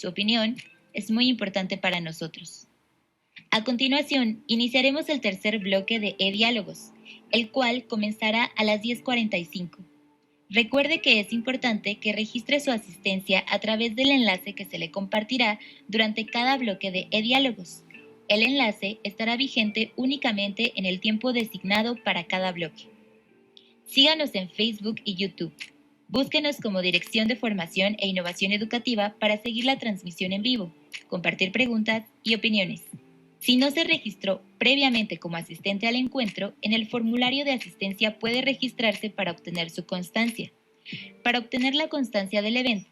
Su opinión es muy importante para nosotros. A continuación, iniciaremos el tercer bloque de e-diálogos, el cual comenzará a las 10:45. Recuerde que es importante que registre su asistencia a través del enlace que se le compartirá durante cada bloque de e-diálogos. El enlace estará vigente únicamente en el tiempo designado para cada bloque. Síganos en Facebook y YouTube. Búsquenos como Dirección de Formación e Innovación Educativa para seguir la transmisión en vivo, compartir preguntas y opiniones. Si no se registró previamente como asistente al encuentro, en el formulario de asistencia puede registrarse para obtener su constancia. Para obtener la constancia del evento,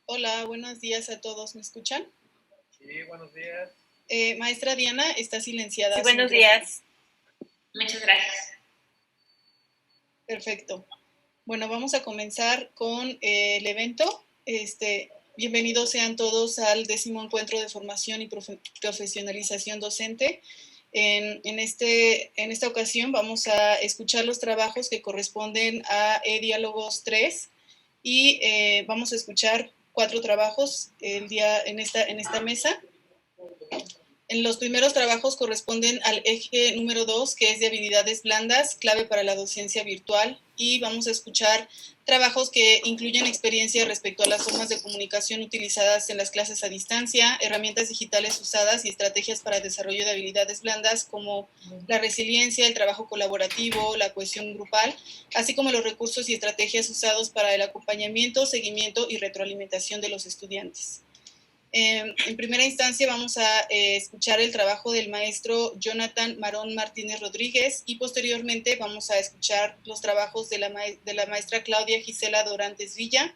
Hola, buenos días a todos. ¿Me escuchan? Sí, buenos días. Maestra Diana, está silenciada. Sí, buenos días. Muchas gracias. Perfecto. Bueno, vamos a comenzar con el evento. Bienvenidos sean todos al 10º encuentro de formación y profesionalización docente. En esta ocasión vamos a escuchar los trabajos que corresponden a e-diálogos 3 y vamos a escuchar 4 trabajos en esta mesa. En los primeros trabajos corresponden al eje número 2, que es de habilidades blandas, clave para la docencia virtual, y vamos a escuchar trabajos que incluyen experiencia respecto a las formas de comunicación utilizadas en las clases a distancia, herramientas digitales usadas y estrategias para el desarrollo de habilidades blandas como la resiliencia, el trabajo colaborativo, la cohesión grupal, así como los recursos y estrategias usados para el acompañamiento, seguimiento y retroalimentación de los estudiantes. En primera instancia vamos a escuchar el trabajo del maestro Jonathan Marón Martínez Rodríguez y posteriormente vamos a escuchar los trabajos de la maestra Claudia Gisela Dorantes Villa,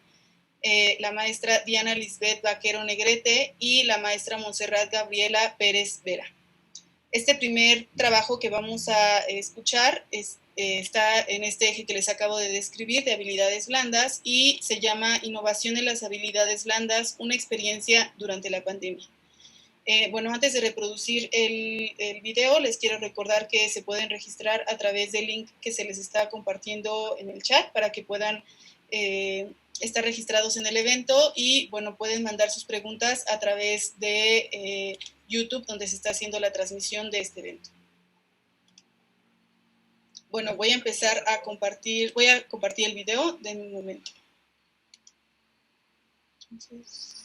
la maestra Diana Lisbeth Vaquero Negrete y la maestra Montserrat Gabriela Pérez Vera. Este primer trabajo que vamos a escuchar está en este eje que les acabo de describir, de habilidades blandas, y se llama Innovación en las habilidades blandas, una experiencia durante la pandemia. Bueno, antes de reproducir el video, les quiero recordar que se pueden registrar a través del link que se les está compartiendo en el chat para que puedan estar registrados en el evento y, bueno, pueden mandar sus preguntas a través de YouTube, donde se está haciendo la transmisión de este evento. Bueno, voy a compartir el video de un momento. Entonces...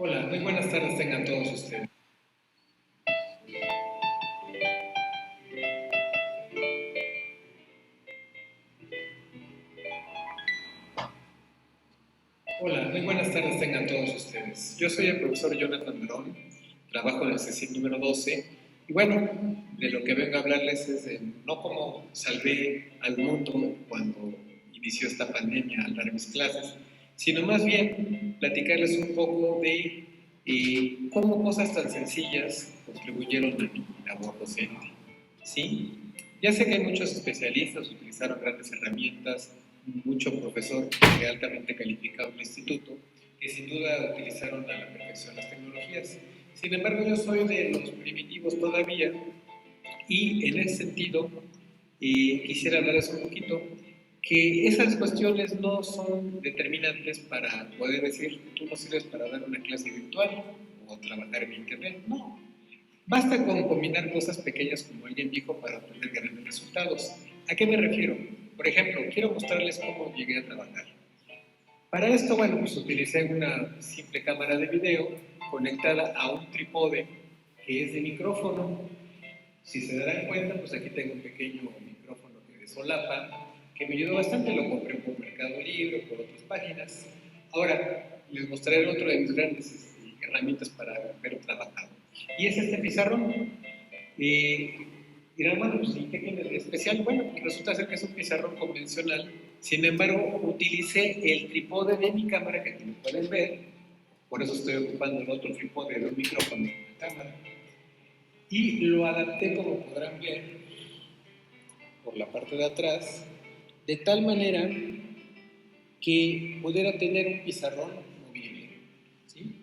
Hola, muy buenas tardes tengan todos ustedes. Hola, muy buenas tardes tengan todos ustedes. Yo soy el profesor Jonathan Marón, trabajo en el CECIN número 12 y bueno, de lo que vengo a hablarles es de no cómo salvé al mundo cuando inició esta pandemia al dar mis clases, sino más bien platicarles un poco de cómo cosas tan sencillas contribuyeron a mi labor docente. ¿Sí? Ya sé que hay muchos especialistas utilizaron grandes herramientas, mucho profesor altamente calificado en el instituto, que sin duda utilizaron a la perfección las tecnologías. Sin embargo, yo soy de los primitivos todavía y en ese sentido quisiera hablarles un poquito que esas cuestiones no son determinantes para poder decir tú no sirves para dar una clase virtual o trabajar en internet, no. Basta con combinar cosas pequeñas como alguien dijo para obtener grandes resultados. ¿A qué me refiero? Por ejemplo, quiero mostrarles cómo llegué a trabajar. Para esto, bueno, pues utilicé una simple cámara de video conectada a un trípode que es de micrófono. Si se darán cuenta, pues aquí tengo un pequeño micrófono que de solapa, que me ayudó bastante. Lo compré por Mercado Libre, por otras páginas. Ahora, les mostraré otro de mis grandes herramientas para ver trabajado. Y es este pizarrón. Dirán, bueno, pues, ¿qué tiene de especial? Bueno, pues resulta ser que es un pizarrón convencional. Sin embargo, utilicé el trípode de mi cámara, que como pueden ver, por eso estoy ocupando el otro trípode de un micrófono de la cámara, y lo adapté, como podrán ver, por la parte de atrás, de tal manera que pudiera tener un pizarrón movible, ¿sí?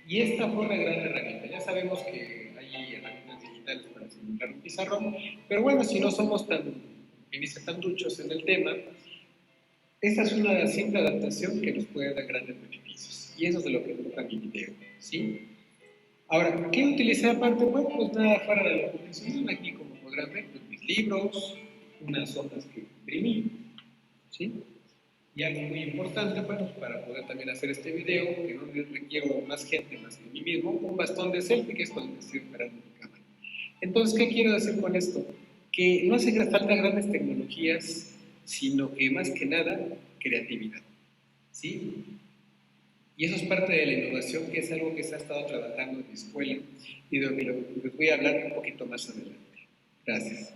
Y esta fue una gran herramienta. Ya sabemos que hay herramientas digitales para simular un pizarrón, pero bueno, si no somos tan duchos en el tema, esta es una simple adaptación que nos puede dar grandes beneficios. Y eso es de lo que trata mi video, ¿sí? Ahora, ¿qué utilicé aparte? Bueno, pues nada fuera de lo convencional. Aquí, como podrán ver, pues mis libros, unas hojas que imprimí, ¿sí? Y algo muy importante, bueno, para poder también hacer este video, que no requiero más gente más que mí mismo, un bastón de selfie, que es cuando estoy operando mi cámara. Entonces, ¿qué quiero decir con esto? Que no hace falta grandes tecnologías, sino que más que nada, creatividad, ¿sí? Y eso es parte de la innovación, que es algo que se ha estado trabajando en mi escuela y de lo que les voy a hablar un poquito más adelante. Gracias.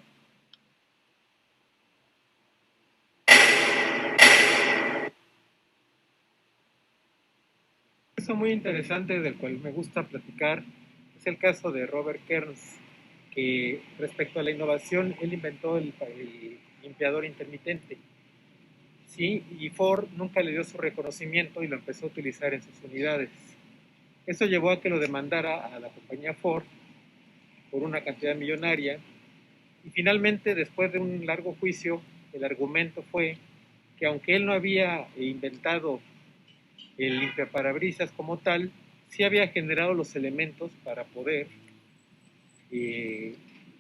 Un caso muy interesante del cual me gusta platicar es el caso de Robert Kearns, que respecto a la innovación, él inventó el limpiador intermitente. Sí, y Ford nunca le dio su reconocimiento y lo empezó a utilizar en sus unidades. Eso llevó a que lo demandara a la compañía Ford por una cantidad millonaria, y finalmente, después de un largo juicio, el argumento fue que aunque él no había inventado el limpiaparabrisas como tal, sí había generado los elementos para poder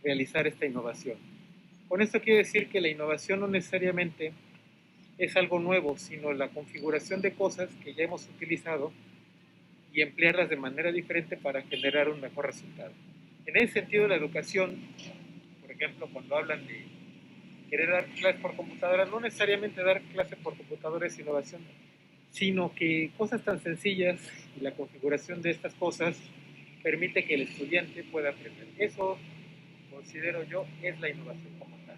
realizar esta innovación. Con esto quiero decir que la innovación no necesariamente es algo nuevo, sino la configuración de cosas que ya hemos utilizado y emplearlas de manera diferente para generar un mejor resultado. En ese sentido, la educación, por ejemplo, cuando hablan de querer dar clases por computadora, no necesariamente dar clases por computadora es innovación, sino que cosas tan sencillas y la configuración de estas cosas permite que el estudiante pueda aprender. Eso, considero yo, es la innovación como tal.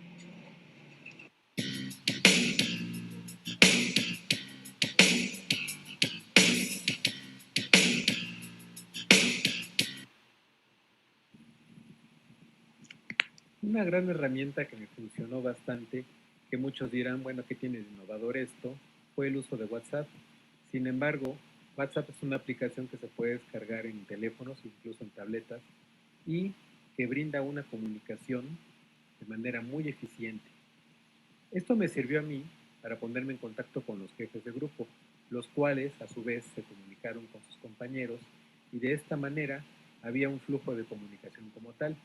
Una gran herramienta que me funcionó bastante, que muchos dirán, bueno, ¿qué tiene de innovador esto?, fue el uso de WhatsApp. Sin embargo, WhatsApp es una aplicación que se puede descargar en teléfonos, incluso en tabletas, y que brinda una comunicación de manera muy eficiente. Esto me sirvió a mí para ponerme en contacto con los jefes de grupo, los cuales a su vez se comunicaron con sus compañeros, y de esta manera había un flujo de comunicación como tal.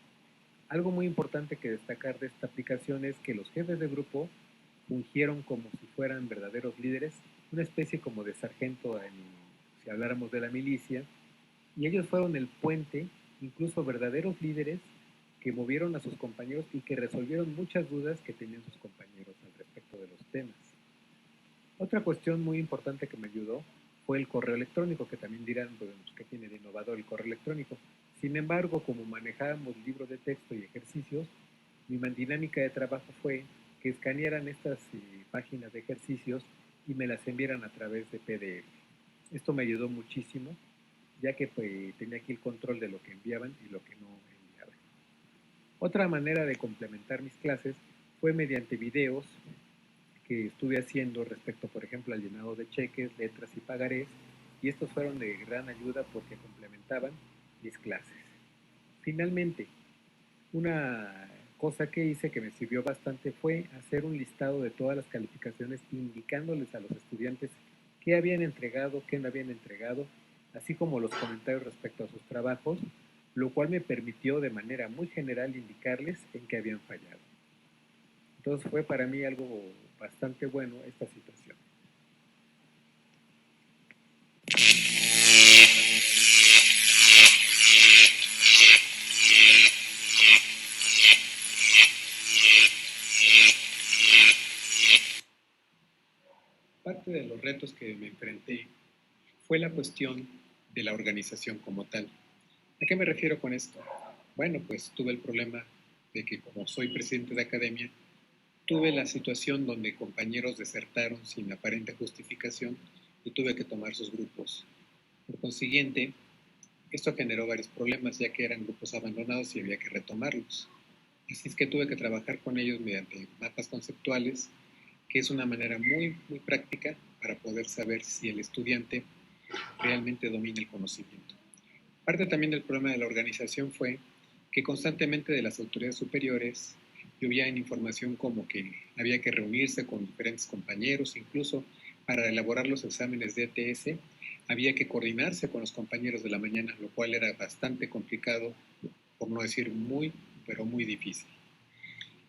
Algo muy importante que destacar de esta aplicación es que los jefes de grupo fungieron como si fueran verdaderos líderes, una especie como de sargento si habláramos de la milicia, y ellos fueron el puente, incluso verdaderos líderes que movieron a sus compañeros y que resolvieron muchas dudas que tenían sus compañeros al respecto de los temas. Otra cuestión muy importante que me ayudó fue el correo electrónico, que también dirán, pues, ¿qué tiene de innovador el correo electrónico? Sin embargo, como manejábamos libros de texto y ejercicios, mi dinámica de trabajo fue que escanearan estas páginas de ejercicios y me las enviaran a través de PDF. Esto me ayudó muchísimo, ya que pues, tenía aquí el control de lo que enviaban y lo que no enviaban. Otra manera de complementar mis clases fue mediante videos que estuve haciendo respecto, por ejemplo, al llenado de cheques, letras y pagarés, y estos fueron de gran ayuda porque complementaban mis clases. Finalmente, una cosa que hice que me sirvió bastante fue hacer un listado de todas las calificaciones, indicándoles a los estudiantes qué habían entregado, qué no habían entregado, así como los comentarios respecto a sus trabajos, lo cual me permitió de manera muy general indicarles en qué habían fallado. Entonces fue para mí algo bastante bueno esta situación. parte de los retos que me enfrenté fue la cuestión de la organización como tal. ¿A qué me refiero con esto? Bueno, pues tuve el problema de que como soy presidente de academia, tuve la situación donde compañeros desertaron sin aparente justificación y tuve que tomar sus grupos. Por consiguiente, esto generó varios problemas ya que eran grupos abandonados y había que retomarlos. Así es que tuve que trabajar con ellos mediante mapas conceptuales, que es una manera muy práctica para poder saber si el estudiante realmente domina el conocimiento. Parte también del problema de la organización fue que constantemente de las autoridades superiores llovían información como que había que reunirse con diferentes compañeros, incluso para elaborar los exámenes de ETS había que coordinarse con los compañeros de la mañana, lo cual era bastante complicado, por no decir muy difícil.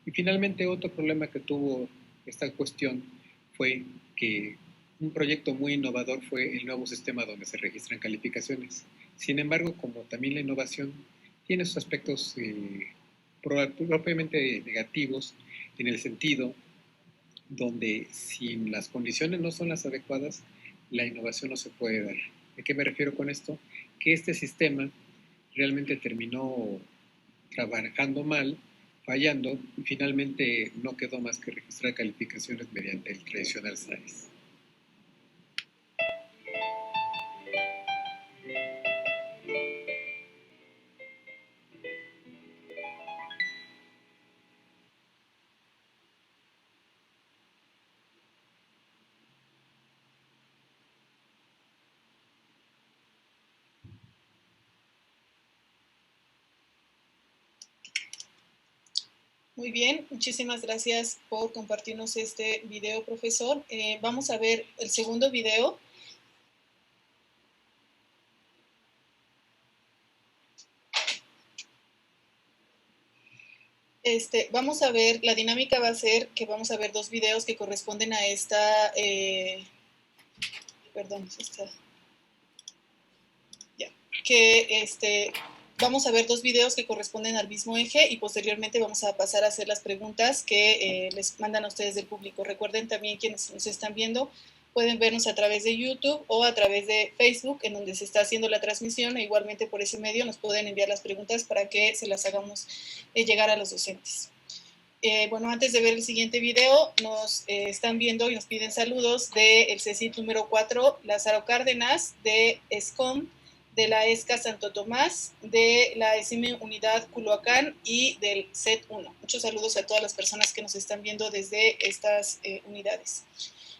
Y finalmente otro problema que tuvo esta cuestión fue que un proyecto muy innovador fue el nuevo sistema donde se registran calificaciones. Sin embargo, como también la innovación tiene sus aspectos propiamente negativos, en el sentido donde si las condiciones no son las adecuadas, la innovación no se puede dar. ¿A qué me refiero con esto? Que este sistema realmente terminó trabajando mal, fallando, y finalmente no quedó más que registrar calificaciones mediante el tradicional SAES. Muy bien, muchísimas gracias por compartirnos este video, profesor. Vamos a ver el segundo video. Vamos a ver, la dinámica va a ser que vamos a ver dos videos que corresponden a esta, vamos a ver dos videos que corresponden al mismo eje y posteriormente vamos a pasar a hacer las preguntas que les mandan a ustedes del público. Recuerden también quienes nos están viendo pueden vernos a través de YouTube o a través de Facebook, en donde se está haciendo la transmisión, e igualmente por ese medio nos pueden enviar las preguntas para que se las hagamos llegar a los docentes. Bueno, antes de ver el siguiente video, nos están viendo y nos piden saludos del CECIT número 4, Lázaro Cárdenas, de ESCOM, de la ESCA Santo Tomás, de la ESIME Unidad Culhuacán y del CET 1. Muchos saludos a todas las personas que nos están viendo desde estas unidades.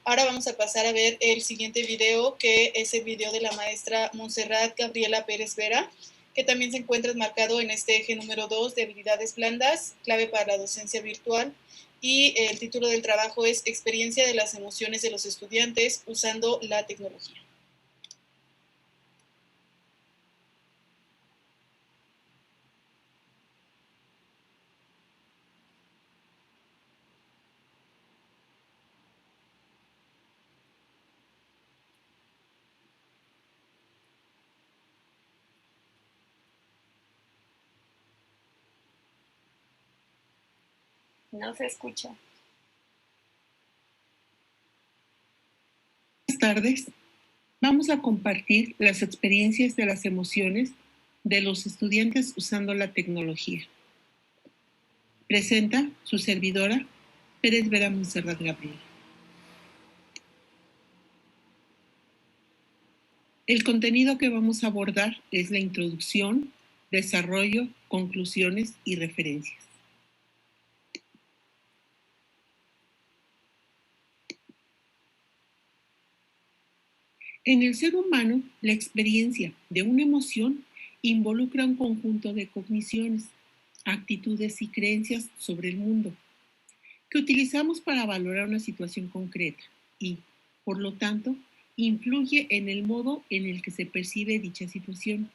Ahora vamos a pasar a ver el siguiente video, que es el video de la maestra Montserrat Gabriela Pérez Vera, que también se encuentra enmarcado en este eje número 2 de habilidades blandas, clave para la docencia virtual, y el título del trabajo es Experiencia de las emociones de los estudiantes usando la tecnología. No se escucha. Buenas tardes. Vamos a compartir las experiencias de las emociones de los estudiantes usando la tecnología. Presenta su servidora, Pérez Vera Montserrat Gabriela. El contenido que vamos a abordar es la introducción, desarrollo, conclusiones y referencias. En el ser humano, la experiencia de una emoción involucra un conjunto de cogniciones, actitudes y creencias sobre el mundo que utilizamos para valorar una situación concreta y, por lo tanto, influye en el modo en el que se percibe dicha situación,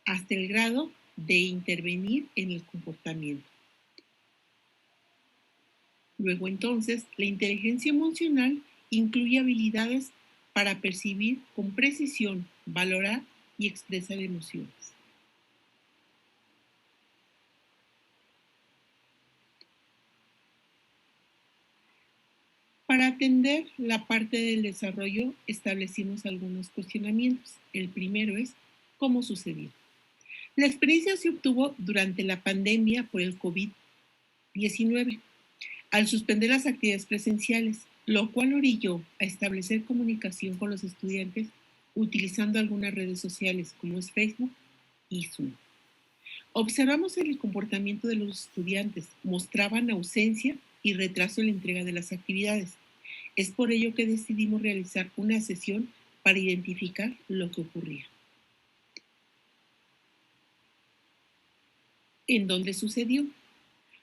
hasta el grado de intervenir en el comportamiento. Luego, entonces, la inteligencia emocional incluye habilidades para percibir con precisión, valorar y expresar emociones. Para Para atender la parte del desarrollo, establecimos algunos cuestionamientos. El primero es, ¿cómo sucedió? La experiencia se obtuvo durante la pandemia por el COVID-19, al suspender las actividades presenciales, lo cual orilló a establecer comunicación con los estudiantes utilizando algunas redes sociales como es Facebook y Zoom. Observamos el comportamiento de los estudiantes, mostraban ausencia y retraso en la entrega de las actividades. Es por ello que decidimos realizar una sesión para identificar lo que ocurría. ¿En dónde sucedió?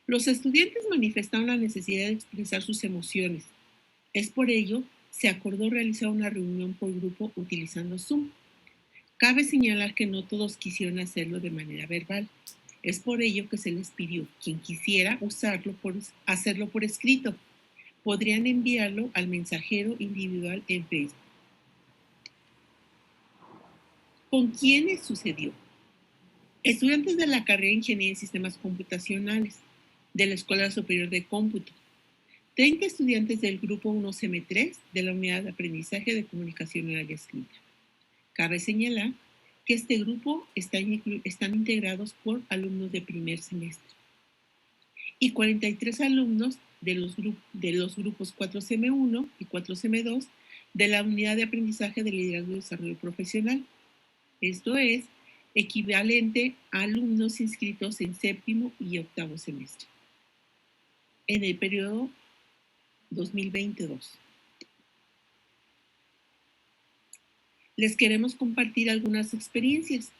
Los estudiantes manifestaron la necesidad de expresar sus emociones. Es por ello se acordó realizar una reunión por grupo utilizando Zoom. Cabe señalar que no todos quisieron hacerlo de manera verbal. Es por ello que se les pidió, quien quisiera hacerlo por escrito. Podrían enviarlo al mensajero individual en Facebook. ¿Con quiénes sucedió? Estudiantes de la carrera de Ingeniería en Sistemas Computacionales, de la Escuela Superior de Cómputo, 30 estudiantes del Grupo 1CM3 de la Unidad de Aprendizaje de Comunicación Oral y Escrita. Cabe señalar que este grupo están integrados por alumnos de primer semestre y 43 alumnos de los grupos 4CM1 y 4CM2 de la Unidad de Aprendizaje de Liderazgo y Desarrollo Profesional. Esto es equivalente a alumnos inscritos en séptimo y octavo semestre en el periodo 2022. Les queremos compartir algunas experiencias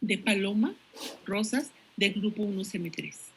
de Paloma Rosas del grupo 1CM3.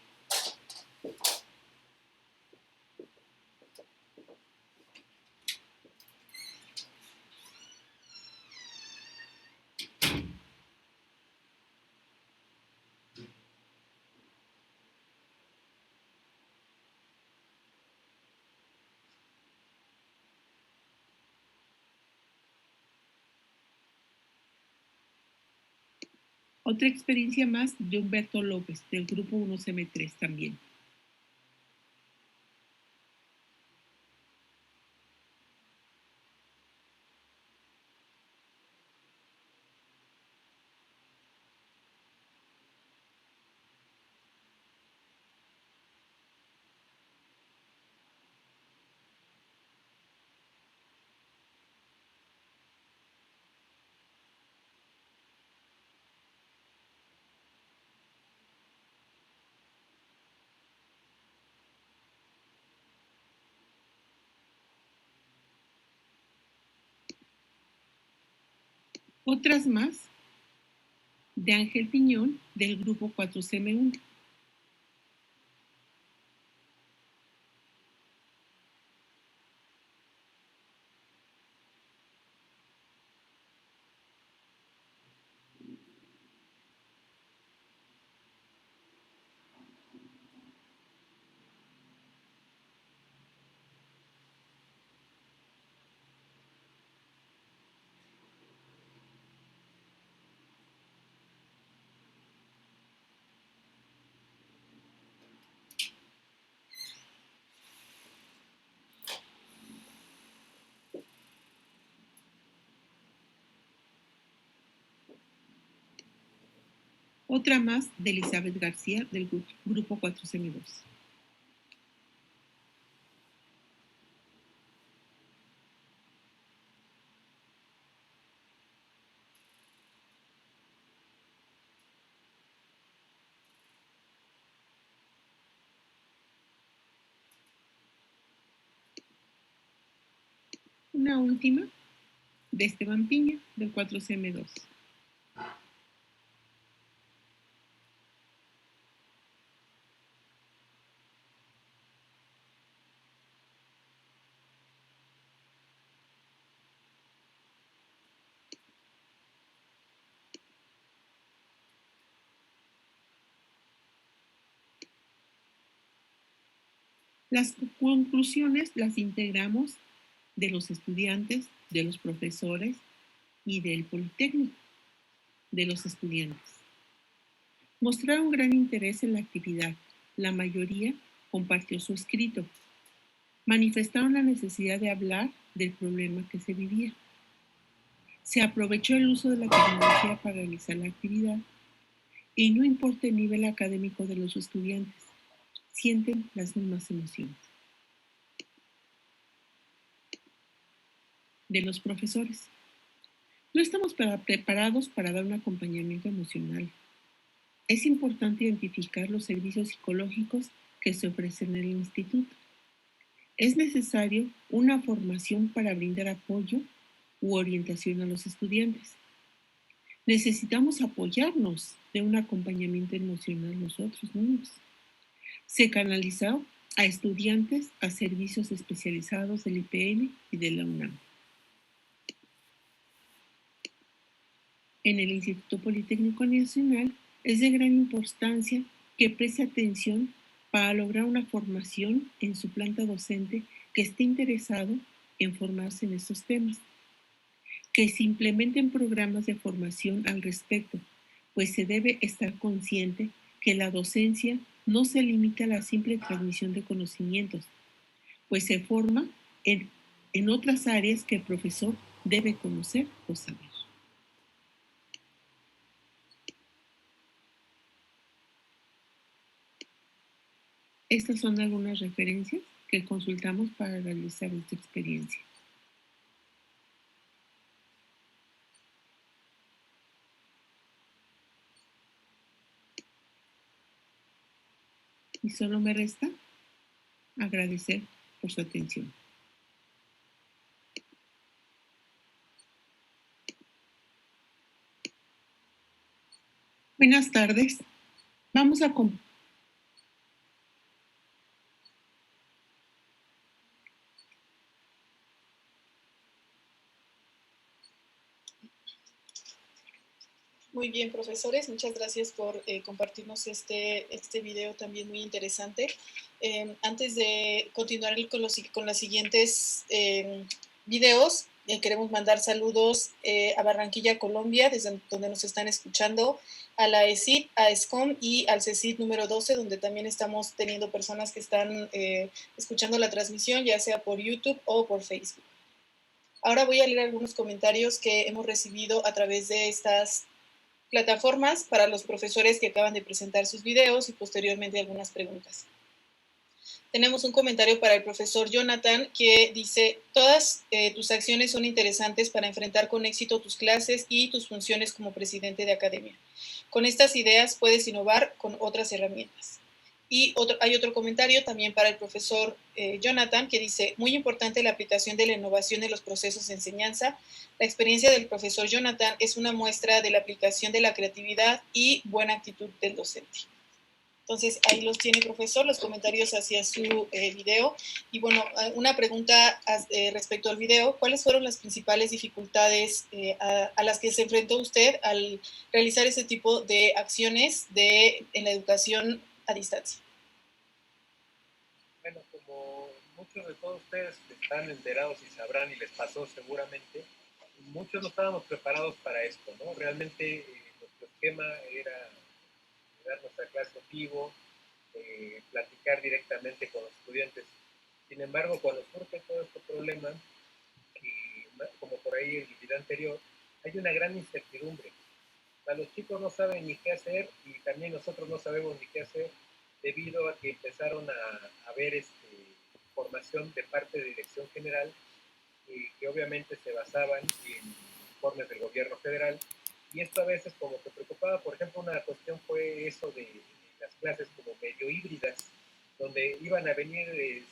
Otra experiencia más de Humberto López, del grupo 1CM3 también. Otras más de Ángel Piñón del grupo 4CM1. Otra más de Elizabeth García del grupo 4CM2. Una última de Esteban Piña del 4CM2. Las conclusiones las integramos de los estudiantes, de los profesores y del Politécnico, de los estudiantes. Mostraron gran interés en la actividad. La mayoría compartió su escrito. manifestaron la necesidad de hablar del problema que se vivía. Se aprovechó el uso de la tecnología para realizar la actividad y no importa el nivel académico de los estudiantes, sienten las mismas emociones. De los profesores. No estamos preparados para dar un acompañamiento emocional. Es importante identificar los servicios psicológicos que se ofrecen en el instituto. Es necesario una formación para brindar apoyo u orientación a los estudiantes. Necesitamos apoyarnos de un acompañamiento emocional nosotros mismos. Se canalizó a estudiantes a servicios especializados del IPN y de la UNAM. En el Instituto Politécnico Nacional es de gran importancia que preste atención para lograr una formación en su planta docente que esté interesado en formarse en estos temas. Que se implementen programas de formación al respecto, pues se debe estar consciente que la docencia no se limita a la simple transmisión de conocimientos, pues se forma en otras áreas que el profesor debe conocer o saber. Estas son algunas referencias que consultamos para realizar esta experiencia. Y solo me resta agradecer por su atención. Buenas tardes. Vamos a Muy bien, profesores, muchas gracias por compartirnos este video también muy interesante. Antes de continuar con los siguientes videos, queremos mandar saludos a Barranquilla, Colombia, desde donde nos están escuchando, a la ESID, a ESCOM y al CECID número 12, donde también estamos teniendo personas que están escuchando la transmisión, ya sea por YouTube o por Facebook. Ahora voy a leer algunos comentarios que hemos recibido a través de estas plataformas para los profesores que acaban de presentar sus videos y posteriormente algunas preguntas. Tenemos un comentario para el profesor Jonathan que dice: todas tus acciones son interesantes para enfrentar con éxito tus clases y tus funciones como presidente de academia. Con estas ideas puedes innovar con otras herramientas. Y hay otro comentario también para el profesor Jonathan que dice: muy importante la aplicación de la innovación en los procesos de enseñanza. La experiencia del profesor Jonathan es una muestra de la aplicación de la creatividad y buena actitud del docente. Entonces, ahí los tiene, profesor, los comentarios hacia su video. Y bueno, una pregunta respecto al video. ¿Cuáles fueron las principales dificultades a las que se enfrentó usted al realizar ese tipo de acciones en la educación a distancia? Bueno, como muchos de todos ustedes están enterados y sabrán y les pasó seguramente, muchos no estábamos preparados para esto, ¿no? Realmente nuestro esquema era dar nuestra clase en vivo, platicar directamente con los estudiantes. Sin embargo, cuando surge todo este problema, como por ahí el video anterior, hay una gran incertidumbre. Los chicos no saben ni qué hacer y también nosotros no sabemos ni qué hacer debido a que empezaron a ver formación de parte de Dirección General que obviamente se basaban en informes del gobierno federal y esto a veces como que preocupaba. Por ejemplo, una cuestión fue eso de las clases como medio híbridas, donde iban a venir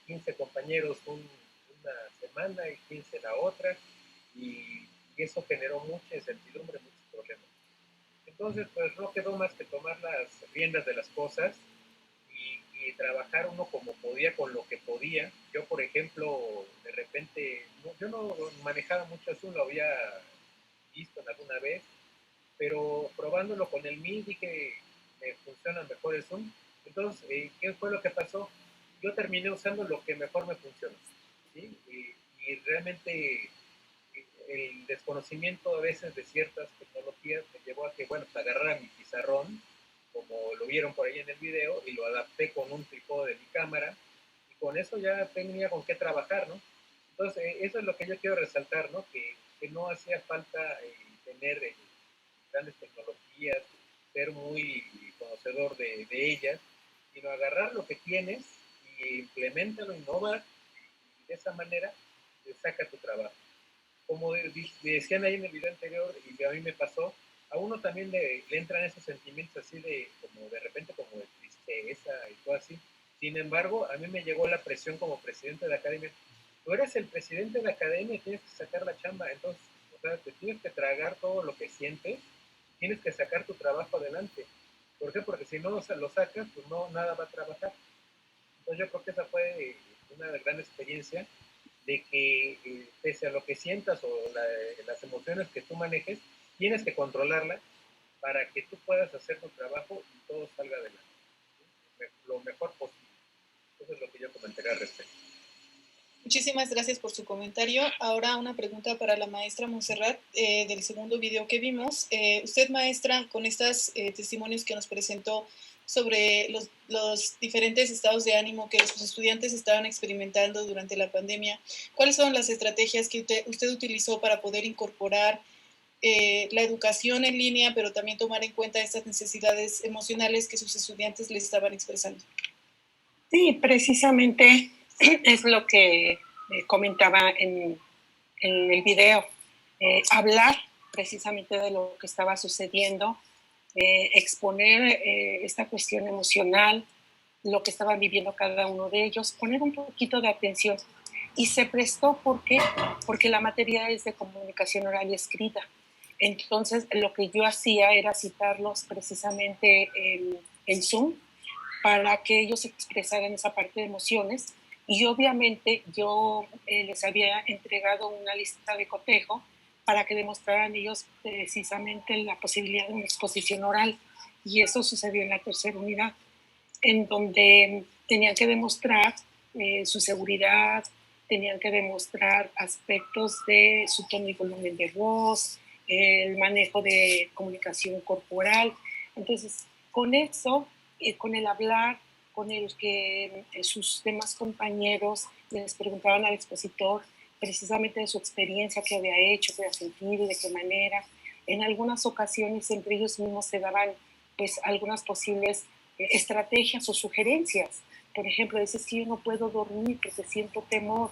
15 compañeros una semana y 15 la otra, y eso generó mucha incertidumbre, muchos problemas. Entonces, pues no quedó más que tomar las riendas de las cosas y trabajar uno como podía, con lo que podía. Yo, por ejemplo, de repente, yo no manejaba mucho Zoom, lo había visto en alguna vez, pero probándolo con el Mi dije, me funciona mejor el Zoom. Entonces, ¿qué fue lo que pasó? Yo terminé usando lo que mejor me funciona, ¿sí? Y realmente el desconocimiento a veces de ciertas tecnologías me llevó a que, bueno, pues agarrara mi pizarrón, como lo vieron por ahí en el video, y lo adapté con un trípode de mi cámara, y con eso ya tenía con qué trabajar, ¿no? Entonces, eso es lo que yo quiero resaltar, ¿no? Que no hacía falta tener grandes tecnologías, ser muy conocedor de ellas, sino agarrar lo que tienes y implementalo, innova, y de esa manera saca tu trabajo. Como decían ahí en el video anterior, y que a mí me pasó, a uno también le entran esos sentimientos así de, como de repente, como de tristeza y todo así. Sin embargo, a mí me llegó la presión como presidente de la academia. Tú eres el presidente de la academia y tienes que sacar la chamba, entonces, o sea, te tienes que tragar todo lo que sientes, tienes que sacar tu trabajo adelante. ¿Por qué? Porque si no lo sacas, pues no, nada va a trabajar. Entonces yo creo que esa fue una gran experiencia de que pese a lo que sientas o las emociones que tú manejes, tienes que controlarlas para que tú puedas hacer tu trabajo y todo salga adelante, ¿sí? Lo mejor posible. Eso es lo que yo comentaría al respecto. Muchísimas gracias por su comentario. Ahora una pregunta para la maestra Montserrat del segundo video que vimos. Usted, maestra, con estos testimonios que nos presentó sobre los diferentes estados de ánimo que los estudiantes estaban experimentando durante la pandemia, ¿cuáles son las estrategias que usted utilizó para poder incorporar la educación en línea, pero también tomar en cuenta estas necesidades emocionales que sus estudiantes les estaban expresando? Sí, precisamente es lo que comentaba en el video. Hablar precisamente de lo que estaba sucediendo, exponer esta cuestión emocional, lo que estaban viviendo cada uno de ellos, poner un poquito de atención. Y se prestó, ¿por qué? Porque la materia es de comunicación oral y escrita. Entonces, lo que yo hacía era citarlos precisamente en Zoom para que ellos expresaran esa parte de emociones. Y obviamente yo les había entregado una lista de cotejo para que demostraran ellos precisamente la posibilidad de una exposición oral. Y eso sucedió en la tercera unidad, en donde tenían que demostrar su seguridad, tenían que demostrar aspectos de su tono y volumen de voz, el manejo de comunicación corporal. Entonces, con eso, con el hablar, con el que sus demás compañeros les preguntaban al expositor precisamente de su experiencia, qué había hecho, qué había sentido, de qué manera. En algunas ocasiones entre ellos mismos se daban pues algunas posibles estrategias o sugerencias. Por ejemplo, dices que yo no puedo dormir porque siento temor.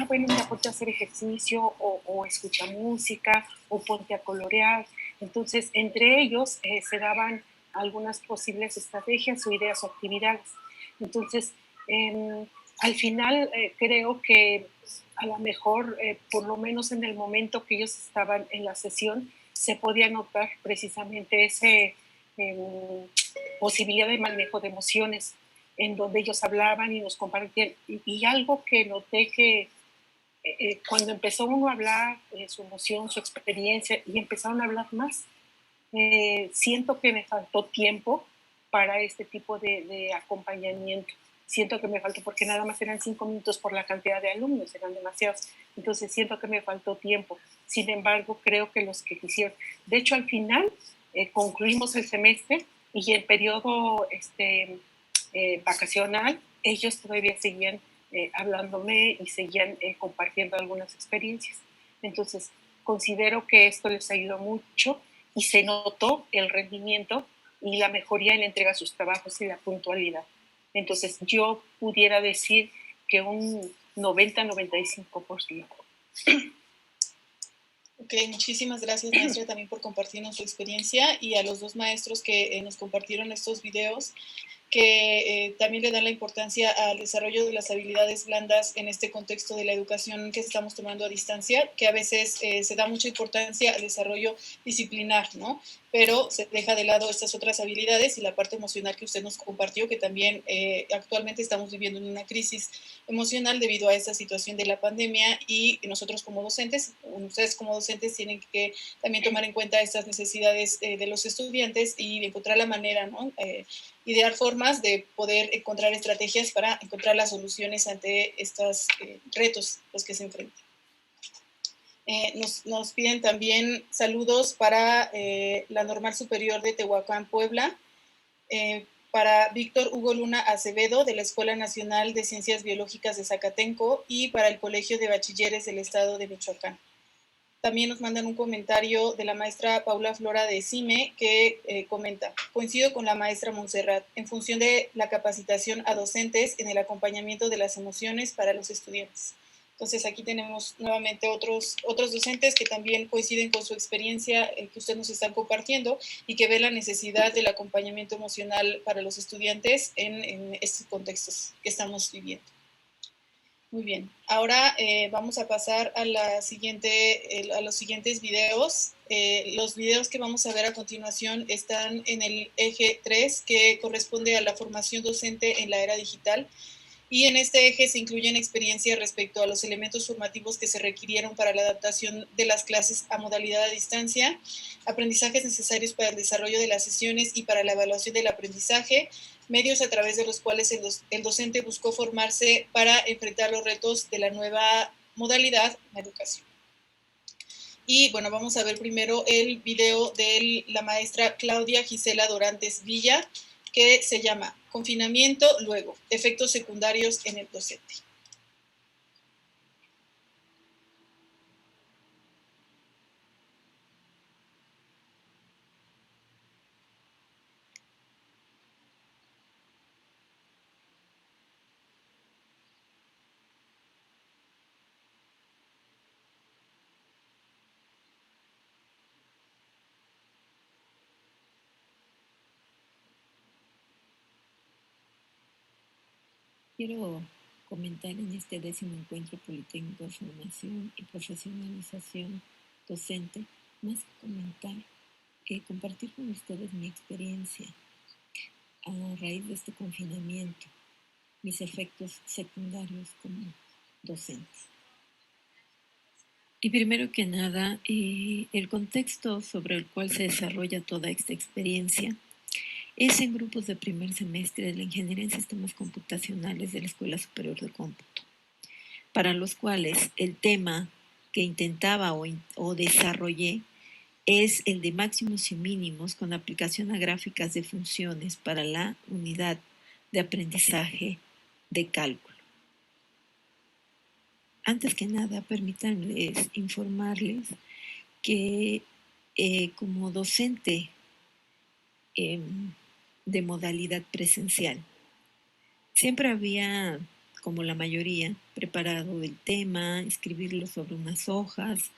Bueno, mira, ponte a hacer ejercicio o escucha música o ponte a colorear. Entonces, entre ellos se daban algunas posibles estrategias o ideas o actividades. Entonces, al final creo que a lo mejor, por lo menos en el momento que ellos estaban en la sesión, se podía notar precisamente esa posibilidad de manejo de emociones, en donde ellos hablaban y nos compartían. Y algo que noté que cuando empezó uno a hablar su emoción, su experiencia, y empezaron a hablar más, siento que me faltó tiempo para este tipo de acompañamiento. Siento que me faltó porque nada más eran 5 minutos por la cantidad de alumnos, eran demasiados. Entonces siento que me faltó tiempo. Sin embargo, creo que los que quisieron. De hecho, al final concluimos el semestre y el periodo vacacional, ellos todavía seguían hablándome y seguían compartiendo algunas experiencias. Entonces, considero que esto les ayudó mucho y se notó el rendimiento y la mejoría en la entrega de sus trabajos y la puntualidad. Entonces, yo pudiera decir que un 90-95%. Ok, muchísimas gracias, maestra, también por compartirnos su experiencia, y a los dos maestros que nos compartieron estos videos, que también le dan la importancia al desarrollo de las habilidades blandas en este contexto de la educación que estamos tomando a distancia, que a veces se da mucha importancia al desarrollo disciplinar, ¿no? Pero se deja de lado estas otras habilidades y la parte emocional que usted nos compartió, que también actualmente estamos viviendo en una crisis emocional debido a esta situación de la pandemia, y nosotros como docentes, ustedes como docentes tienen que también tomar en cuenta estas necesidades de los estudiantes y encontrar la manera, ¿no? Idear formas de poder encontrar estrategias para encontrar las soluciones ante estos retos los que se enfrentan. Nos piden también saludos para la Normal Superior de Tehuacán, Puebla. para Víctor Hugo Luna Acevedo, de la Escuela Nacional de Ciencias Biológicas de Zacatenco, y para el Colegio de Bachilleres del Estado de Michoacán. También nos mandan un comentario de la maestra Paula Flora de CIME, que comenta: coincido con la maestra Montserrat en función de la capacitación a docentes en el acompañamiento de las emociones para los estudiantes. Entonces aquí tenemos nuevamente otros docentes que también coinciden con su experiencia que ustedes nos están compartiendo y que ven la necesidad del acompañamiento emocional para los estudiantes en estos contextos que estamos viviendo. Muy bien, ahora vamos a pasar a los siguientes videos. Los videos que vamos a ver a continuación están en el eje 3, que corresponde a la formación docente en la era digital. Y en este eje se incluyen experiencias respecto a los elementos formativos que se requirieron para la adaptación de las clases a modalidad a distancia, aprendizajes necesarios para el desarrollo de las sesiones y para la evaluación del aprendizaje, medios a través de los cuales el docente buscó formarse para enfrentar los retos de la nueva modalidad de educación. Y bueno, vamos a ver primero el video de la maestra Claudia Gisela Dorantes Villa, que se llama Confinamiento, luego, efectos secundarios en el docente. Quiero comentar en este 10º encuentro politécnico de formación y profesionalización docente, más que comentar, compartir con ustedes mi experiencia a raíz de este confinamiento, mis efectos secundarios como docente. Y primero que nada, el contexto sobre el cual se desarrolla toda esta experiencia es en grupos de primer semestre de la Ingeniería en Sistemas Computacionales de la Escuela Superior de Cómputo, para los cuales el tema que intentaba o desarrollé es el de máximos y mínimos con aplicación a gráficas de funciones para la unidad de aprendizaje de cálculo. Antes que nada, permítanme informarles que como docente de modalidad presencial, siempre había, como la mayoría, preparado el tema, escribirlo sobre unas hojas,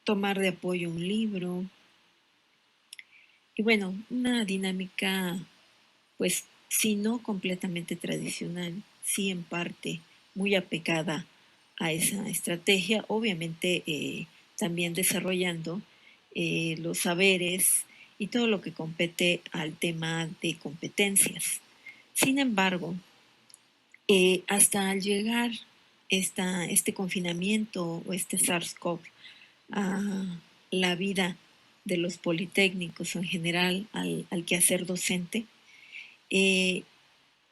tomar de apoyo un libro. Y bueno, una dinámica, pues, si no completamente tradicional, sí en parte muy apegada a esa estrategia, obviamente también desarrollando los saberes y todo lo que compete al tema de competencias. Sin embargo, hasta al llegar este confinamiento o este SARS-CoV a la vida de los politécnicos o en general al quehacer docente,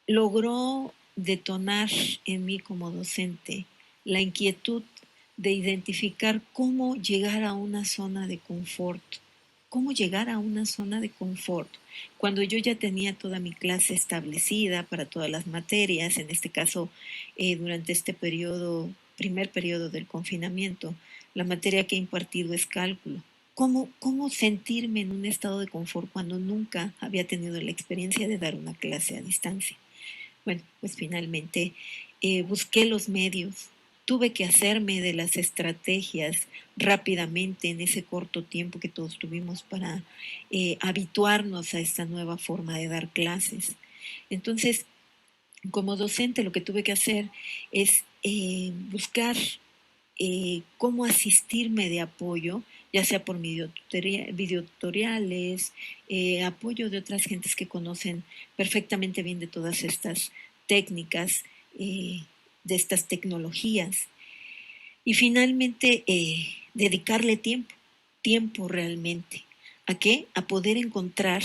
logró detonar en mí como docente la inquietud de identificar cómo llegar a una zona de confort. ¿Cómo llegar a una zona de confort? Cuando yo ya tenía toda mi clase establecida para todas las materias, en este caso, durante este primer periodo del confinamiento, la materia que he impartido es cálculo. ¿Cómo sentirme en un estado de confort cuando nunca había tenido la experiencia de dar una clase a distancia? Bueno, pues finalmente busqué los medios, tuve que hacerme de las estrategias rápidamente en ese corto tiempo que todos tuvimos para habituarnos a esta nueva forma de dar clases. Entonces, como docente, lo que tuve que hacer es buscar cómo asistirme de apoyo, ya sea por videotutoriales, apoyo de otras gentes que conocen perfectamente bien de todas estas técnicas, de estas tecnologías. Y finalmente, dedicarle tiempo realmente. ¿A qué? A poder encontrar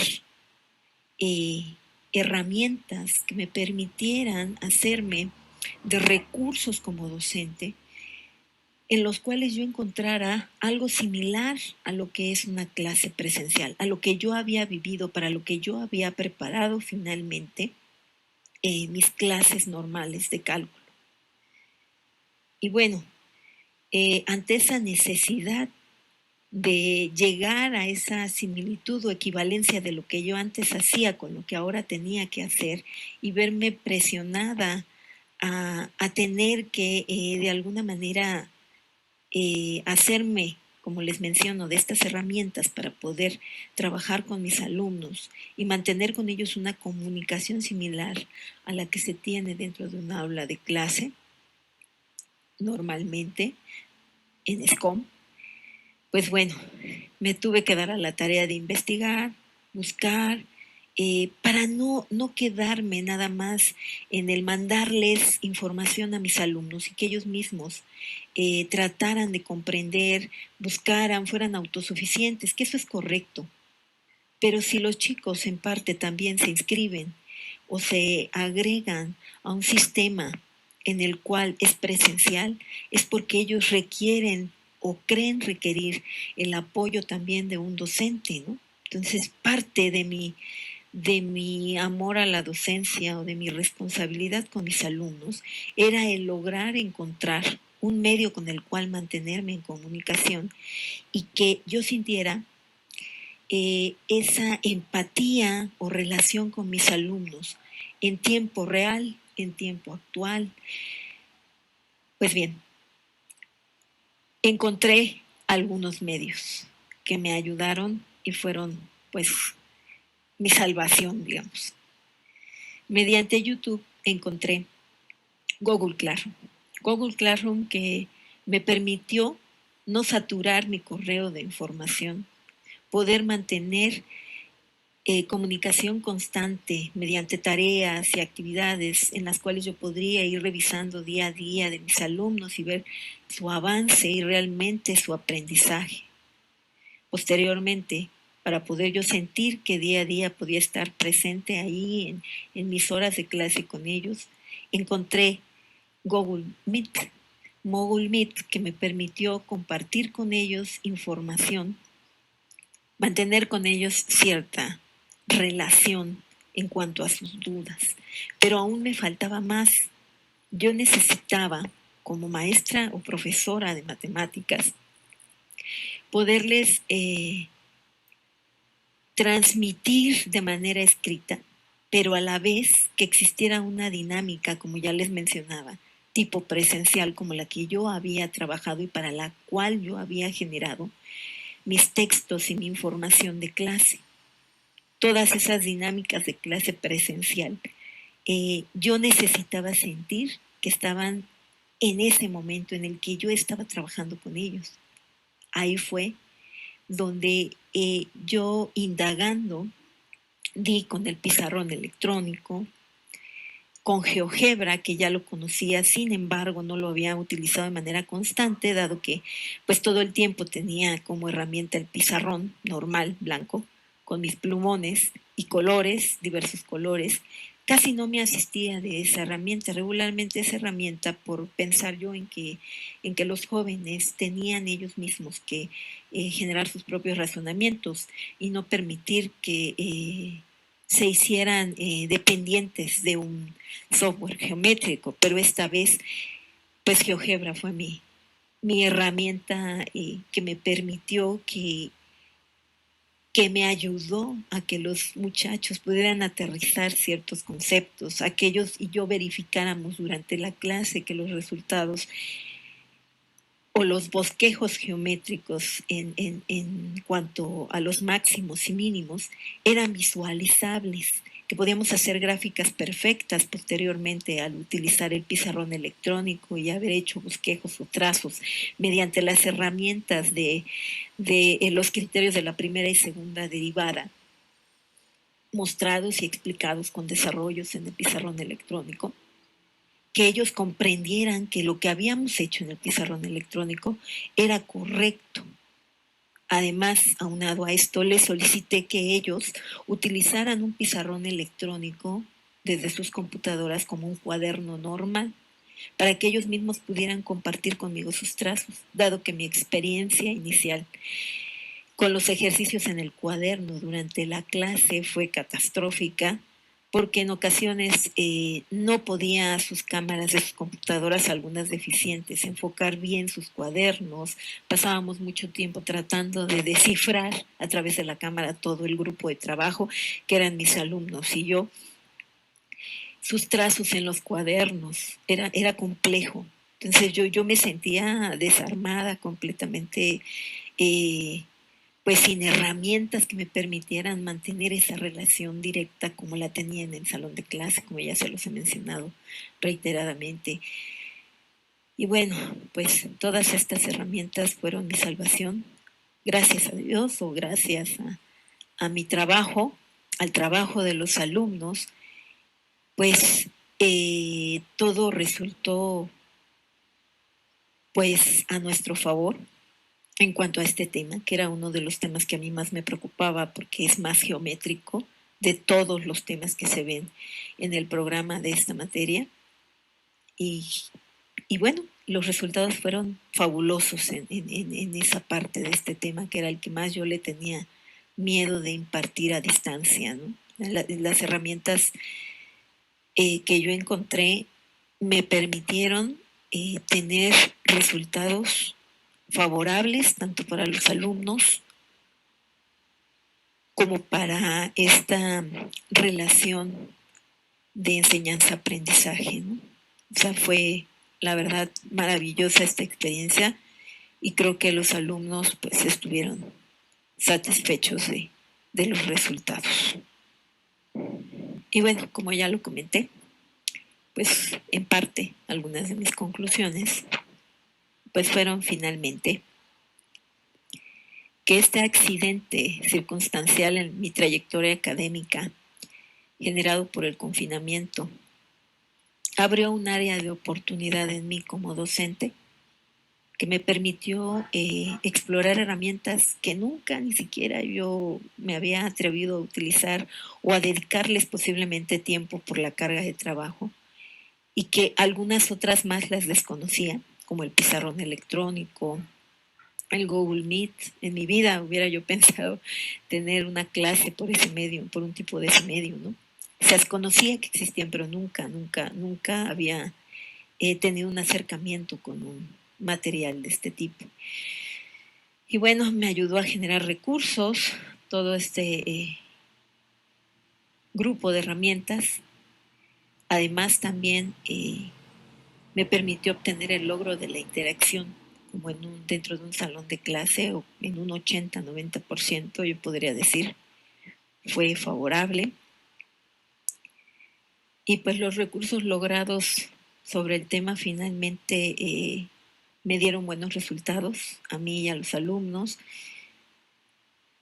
herramientas que me permitieran hacerme de recursos como docente en los cuales yo encontrara algo similar a lo que es una clase presencial, a lo que yo había vivido, para lo que yo había preparado finalmente mis clases normales de cálculo. Y bueno, ante esa necesidad de llegar a esa similitud o equivalencia de lo que yo antes hacía con lo que ahora tenía que hacer y verme presionada a tener que de alguna manera hacerme, como les menciono, de estas herramientas para poder trabajar con mis alumnos y mantener con ellos una comunicación similar a la que se tiene dentro de un aula de clase, normalmente en SCOM. Pues bueno, me tuve que dar a la tarea de investigar, buscar, para no quedarme nada más en el mandarles información a mis alumnos y que ellos mismos trataran de comprender, buscaran, fueran autosuficientes, que eso es correcto. Pero si los chicos en parte también se inscriben o se agregan a un sistema en el cual es presencial, es porque ellos requieren o creen requerir el apoyo también de un docente, ¿no? Entonces, parte de mi amor a la docencia o de mi responsabilidad con mis alumnos era el lograr encontrar un medio con el cual mantenerme en comunicación y que yo sintiera esa empatía o relación con mis alumnos en tiempo real, en tiempo actual. Pues bien, encontré algunos medios que me ayudaron y fueron, pues, mi salvación, digamos. Mediante YouTube encontré Google Classroom. Google Classroom que me permitió no saturar mi correo de información, poder mantener comunicación constante mediante tareas y actividades en las cuales yo podría ir revisando día a día de mis alumnos y ver su avance y realmente su aprendizaje. Posteriormente, para poder yo sentir que día a día podía estar presente ahí en mis horas de clase con ellos, encontré Google Meet. Google Meet que me permitió compartir con ellos información, mantener con ellos cierta relación en cuanto a sus dudas. Pero aún me faltaba más. Yo necesitaba, como maestra o profesora de matemáticas, poderles transmitir de manera escrita, pero a la vez que existiera una dinámica, como ya les mencionaba, tipo presencial, como la que yo había trabajado y para la cual yo había generado mis textos y mi información de clase. Todas esas dinámicas de clase presencial, yo necesitaba sentir que estaban en ese momento en el que yo estaba trabajando con ellos. Ahí fue donde yo indagando di con el pizarrón electrónico, con GeoGebra, que ya lo conocía, sin embargo no lo había utilizado de manera constante, dado que pues todo el tiempo tenía como herramienta el pizarrón normal, blanco, con mis plumones y colores, diversos colores. Casi no me asistía de esa herramienta, regularmente esa herramienta, por pensar yo en que los jóvenes tenían ellos mismos que generar sus propios razonamientos y no permitir que se hicieran dependientes de un software geométrico, pero esta vez pues GeoGebra fue mi herramienta que me permitió, que me ayudó a que los muchachos pudieran aterrizar ciertos conceptos, aquellos y yo verificáramos durante la clase que los resultados o los bosquejos geométricos en cuanto a los máximos y mínimos eran visualizables, que podíamos hacer gráficas perfectas posteriormente al utilizar el pizarrón electrónico y haber hecho bosquejos o trazos mediante las herramientas de los criterios de la primera y segunda derivada, mostrados y explicados con desarrollos en el pizarrón electrónico, que ellos comprendieran que lo que habíamos hecho en el pizarrón electrónico era correcto. Además, aunado a esto, les solicité que ellos utilizaran un pizarrón electrónico desde sus computadoras como un cuaderno normal, para que ellos mismos pudieran compartir conmigo sus trazos, dado que mi experiencia inicial con los ejercicios en el cuaderno durante la clase fue catastrófica, porque en ocasiones no podía sus cámaras de sus computadoras, algunas deficientes, enfocar bien sus cuadernos. Pasábamos mucho tiempo tratando de descifrar a través de la cámara todo el grupo de trabajo, que eran mis alumnos y yo. Sus trazos en los cuadernos, era complejo. Entonces yo me sentía desarmada completamente, pues sin herramientas que me permitieran mantener esa relación directa como la tenía en el salón de clase, como ya se los he mencionado reiteradamente. Y bueno, pues todas estas herramientas fueron mi salvación, gracias a Dios o gracias a mi trabajo, al trabajo de los alumnos, pues todo resultó pues a nuestro favor en cuanto a este tema, que era uno de los temas que a mí más me preocupaba porque es más geométrico de todos los temas que se ven en el programa de esta materia. Y bueno, los resultados fueron fabulosos en esa parte de este tema, que era el que más yo le tenía miedo de impartir a distancia, ¿no? Las herramientas que yo encontré me permitieron tener resultados favorables tanto para los alumnos como para esta relación de enseñanza-aprendizaje, ¿no? O sea, fue la verdad maravillosa esta experiencia y creo que los alumnos pues estuvieron satisfechos de los resultados. Y bueno, como ya lo comenté, pues en parte algunas de mis conclusiones pues fueron finalmente que este accidente circunstancial en mi trayectoria académica generado por el confinamiento abrió un área de oportunidad en mí como docente que me permitió explorar herramientas que nunca ni siquiera yo me había atrevido a utilizar o a dedicarles posiblemente tiempo por la carga de trabajo y que algunas otras más las desconocía, como el pizarrón electrónico, el Google Meet. En mi vida hubiera yo pensado tener una clase por ese medio, por un tipo de ese medio, ¿no? O sea, conocía que existían, pero nunca había tenido un acercamiento con un material de este tipo. Y bueno, me ayudó a generar recursos, todo este grupo de herramientas. Además, también me permitió obtener el logro de la interacción, como dentro de un salón de clase, o en un 80-90%, yo podría decir, fue favorable. Y pues los recursos logrados sobre el tema finalmente me dieron buenos resultados a mí y a los alumnos.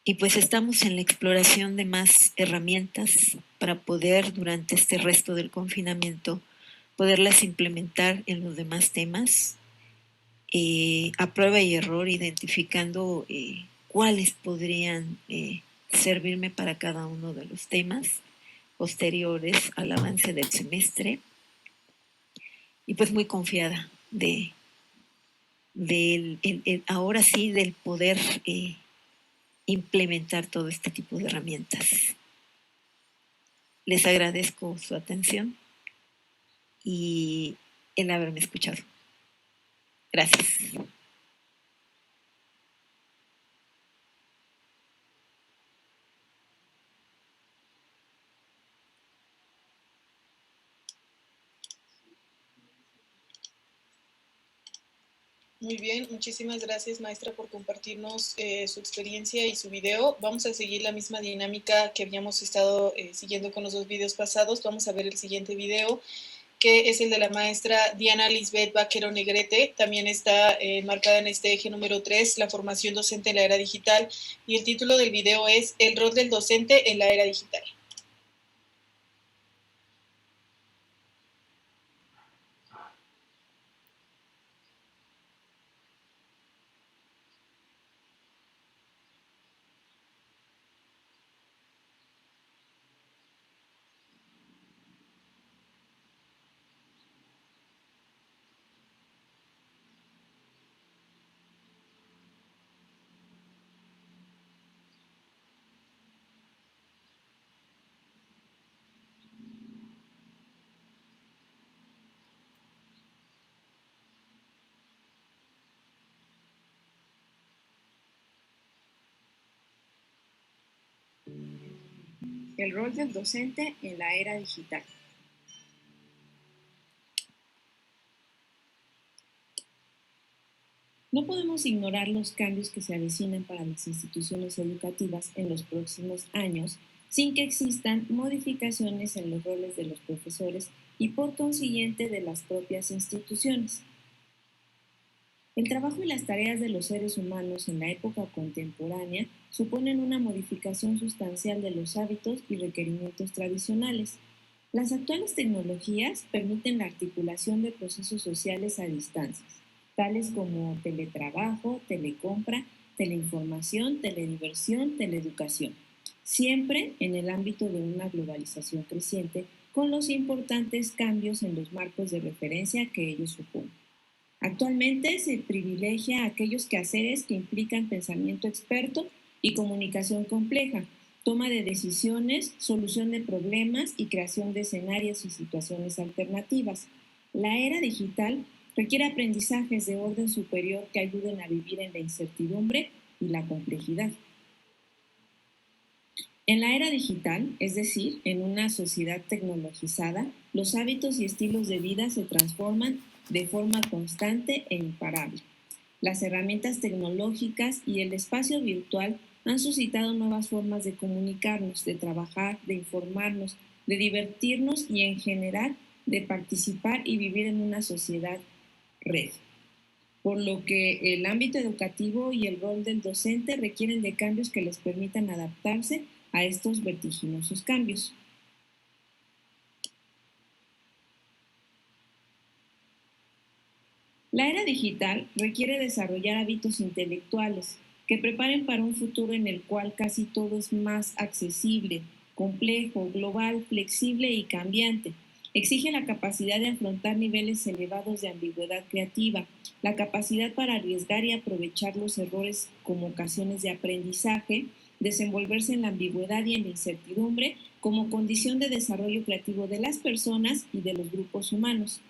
Y pues estamos en la exploración de más herramientas para poder, durante este resto del confinamiento, poderlas implementar en los demás temas, a prueba y error, identificando cuáles podrían servirme para cada uno de los temas posteriores al avance del semestre. Y pues muy confiada ahora sí del poder implementar todo este tipo de herramientas. Les agradezco su atención y el haberme escuchado. Gracias. Muy bien, muchísimas gracias, maestra, por compartirnos su experiencia y su video. Vamos a seguir la misma dinámica que habíamos estado siguiendo con los dos videos pasados. Vamos a ver el siguiente video, que es el de la maestra Diana Lisbeth Vaquero Negrete. También está marcada en este eje número 3, la formación docente en la era digital. Y el título del video es El rol del docente en la era digital. El rol del docente en la era digital. No podemos ignorar los cambios que se avecinan para las instituciones educativas en los próximos años sin que existan modificaciones en los roles de los profesores y por consiguiente de las propias instituciones. El trabajo y las tareas de los seres humanos en la época contemporánea suponen una modificación sustancial de los hábitos y requerimientos tradicionales. Las actuales tecnologías permiten la articulación de procesos sociales a distancias, tales como teletrabajo, telecompra, teleinformación, telediversión, teleeducación, siempre en el ámbito de una globalización creciente con los importantes cambios en los marcos de referencia que ello supone. Actualmente se privilegia aquellos quehaceres que implican pensamiento experto y comunicación compleja, toma de decisiones, solución de problemas y creación de escenarios y situaciones alternativas. La era digital requiere aprendizajes de orden superior que ayuden a vivir en la incertidumbre y la complejidad. En la era digital, es decir, en una sociedad tecnologizada, los hábitos y estilos de vida se transforman de forma constante e imparable. Las herramientas tecnológicas y el espacio virtual han suscitado nuevas formas de comunicarnos, de trabajar, de informarnos, de divertirnos y en general de participar y vivir en una sociedad red. Por lo que el ámbito educativo y el rol del docente requieren de cambios que les permitan adaptarse a estos vertiginosos cambios. La era digital requiere desarrollar hábitos intelectuales que preparen para un futuro en el cual casi todo es más accesible, complejo, global, flexible y cambiante. Exige la capacidad de afrontar niveles elevados de ambigüedad creativa, la capacidad para arriesgar y aprovechar los errores como ocasiones de aprendizaje, desenvolverse en la ambigüedad y en la incertidumbre como condición de desarrollo creativo de las personas y de los grupos humanos.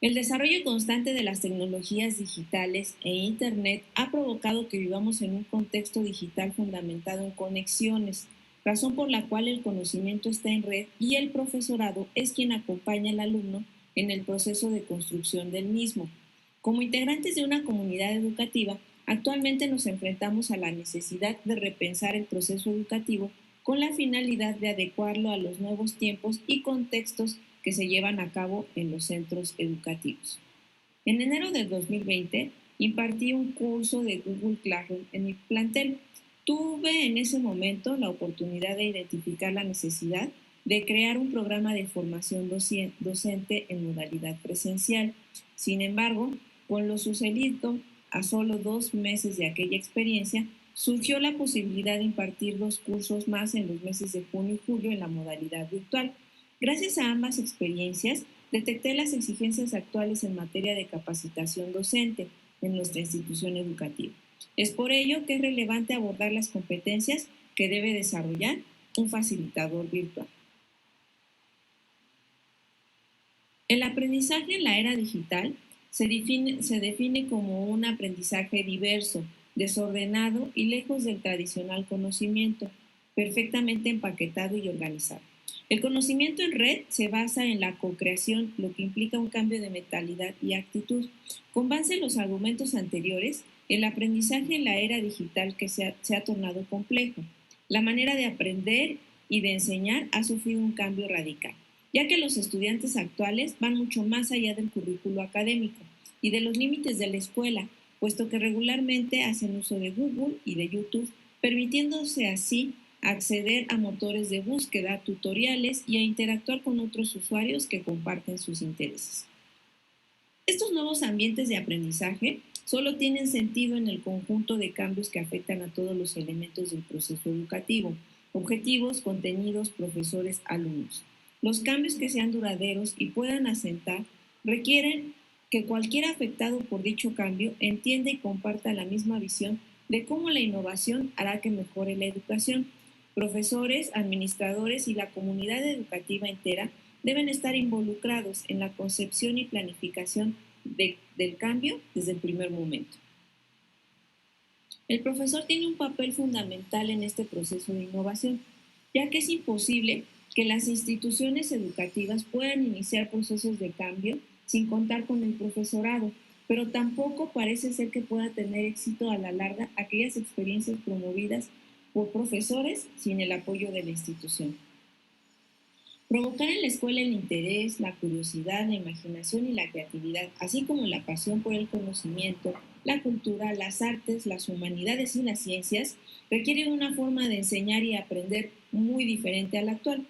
El desarrollo constante de las tecnologías digitales e Internet ha provocado que vivamos en un contexto digital fundamentado en conexiones, razón por la cual el conocimiento está en red y el profesorado es quien acompaña al alumno en el proceso de construcción del mismo. Como integrantes de una comunidad educativa, actualmente nos enfrentamos a la necesidad de repensar el proceso educativo con la finalidad de adecuarlo a los nuevos tiempos y contextos que se llevan a cabo en los centros educativos. En enero del 2020 impartí un curso de Google Classroom en mi plantel. Tuve en ese momento la oportunidad de identificar la necesidad de crear un programa de formación docente en modalidad presencial. Sin embargo, con lo sucedido a solo 2 meses de aquella experiencia, surgió la posibilidad de impartir 2 cursos más en los meses de junio y julio en la modalidad virtual. Gracias a ambas experiencias, detecté las exigencias actuales en materia de capacitación docente en nuestra institución educativa. Es por ello que es relevante abordar las competencias que debe desarrollar un facilitador virtual. El aprendizaje en la era digital se define como un aprendizaje diverso, desordenado y lejos del tradicional conocimiento, perfectamente empaquetado y organizado. El conocimiento en red se basa en la co-creación, lo que implica un cambio de mentalidad y actitud. Con base en los argumentos anteriores, el aprendizaje en la era digital que se ha tornado complejo. La manera de aprender y de enseñar ha sufrido un cambio radical, ya que los estudiantes actuales van mucho más allá del currículo académico y de los límites de la escuela, puesto que regularmente hacen uso de Google y de YouTube, permitiéndose así acceder a motores de búsqueda, tutoriales y a interactuar con otros usuarios que comparten sus intereses. Estos nuevos ambientes de aprendizaje solo tienen sentido en el conjunto de cambios que afectan a todos los elementos del proceso educativo: objetivos, contenidos, profesores, alumnos. Los cambios que sean duraderos y puedan asentar requieren que cualquier afectado por dicho cambio entienda y comparta la misma visión de cómo la innovación hará que mejore la educación. Profesores, administradores y la comunidad educativa entera deben estar involucrados en la concepción y planificación del cambio desde el primer momento. El profesor tiene un papel fundamental en este proceso de innovación, ya que es imposible que las instituciones educativas puedan iniciar procesos de cambio sin contar con el profesorado, pero tampoco parece ser que pueda tener éxito a la larga aquellas experiencias promovidas por profesores sin el apoyo de la institución. Provocar en la escuela el interés, la curiosidad, la imaginación y la creatividad, así como la pasión por el conocimiento, la cultura, las artes, las humanidades y las ciencias, requiere de una forma de enseñar y aprender muy diferente a la actual.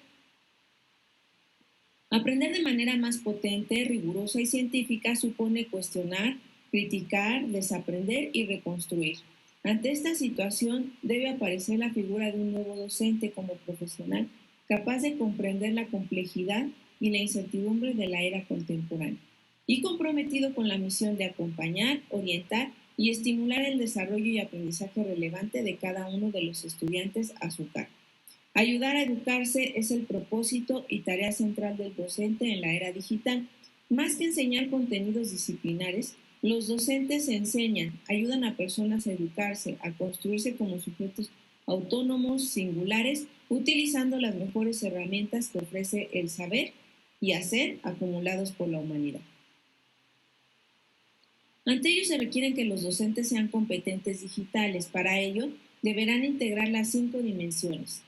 Aprender de manera más potente, rigurosa y científica supone cuestionar, criticar, desaprender y reconstruir. Ante esta situación debe aparecer la figura de un nuevo docente como profesional capaz de comprender la complejidad y la incertidumbre de la era contemporánea, y comprometido con la misión de acompañar, orientar y estimular el desarrollo y aprendizaje relevante de cada uno de los estudiantes a su cargo. Ayudar a educarse es el propósito y tarea central del docente en la era digital. Más que enseñar contenidos disciplinares, los docentes enseñan, ayudan a personas a educarse, a construirse como sujetos autónomos, singulares, utilizando las mejores herramientas que ofrece el saber y hacer acumulados por la humanidad. Ante ello se requiere que los docentes sean competentes digitales. Para ello, deberán integrar las 5 dimensiones.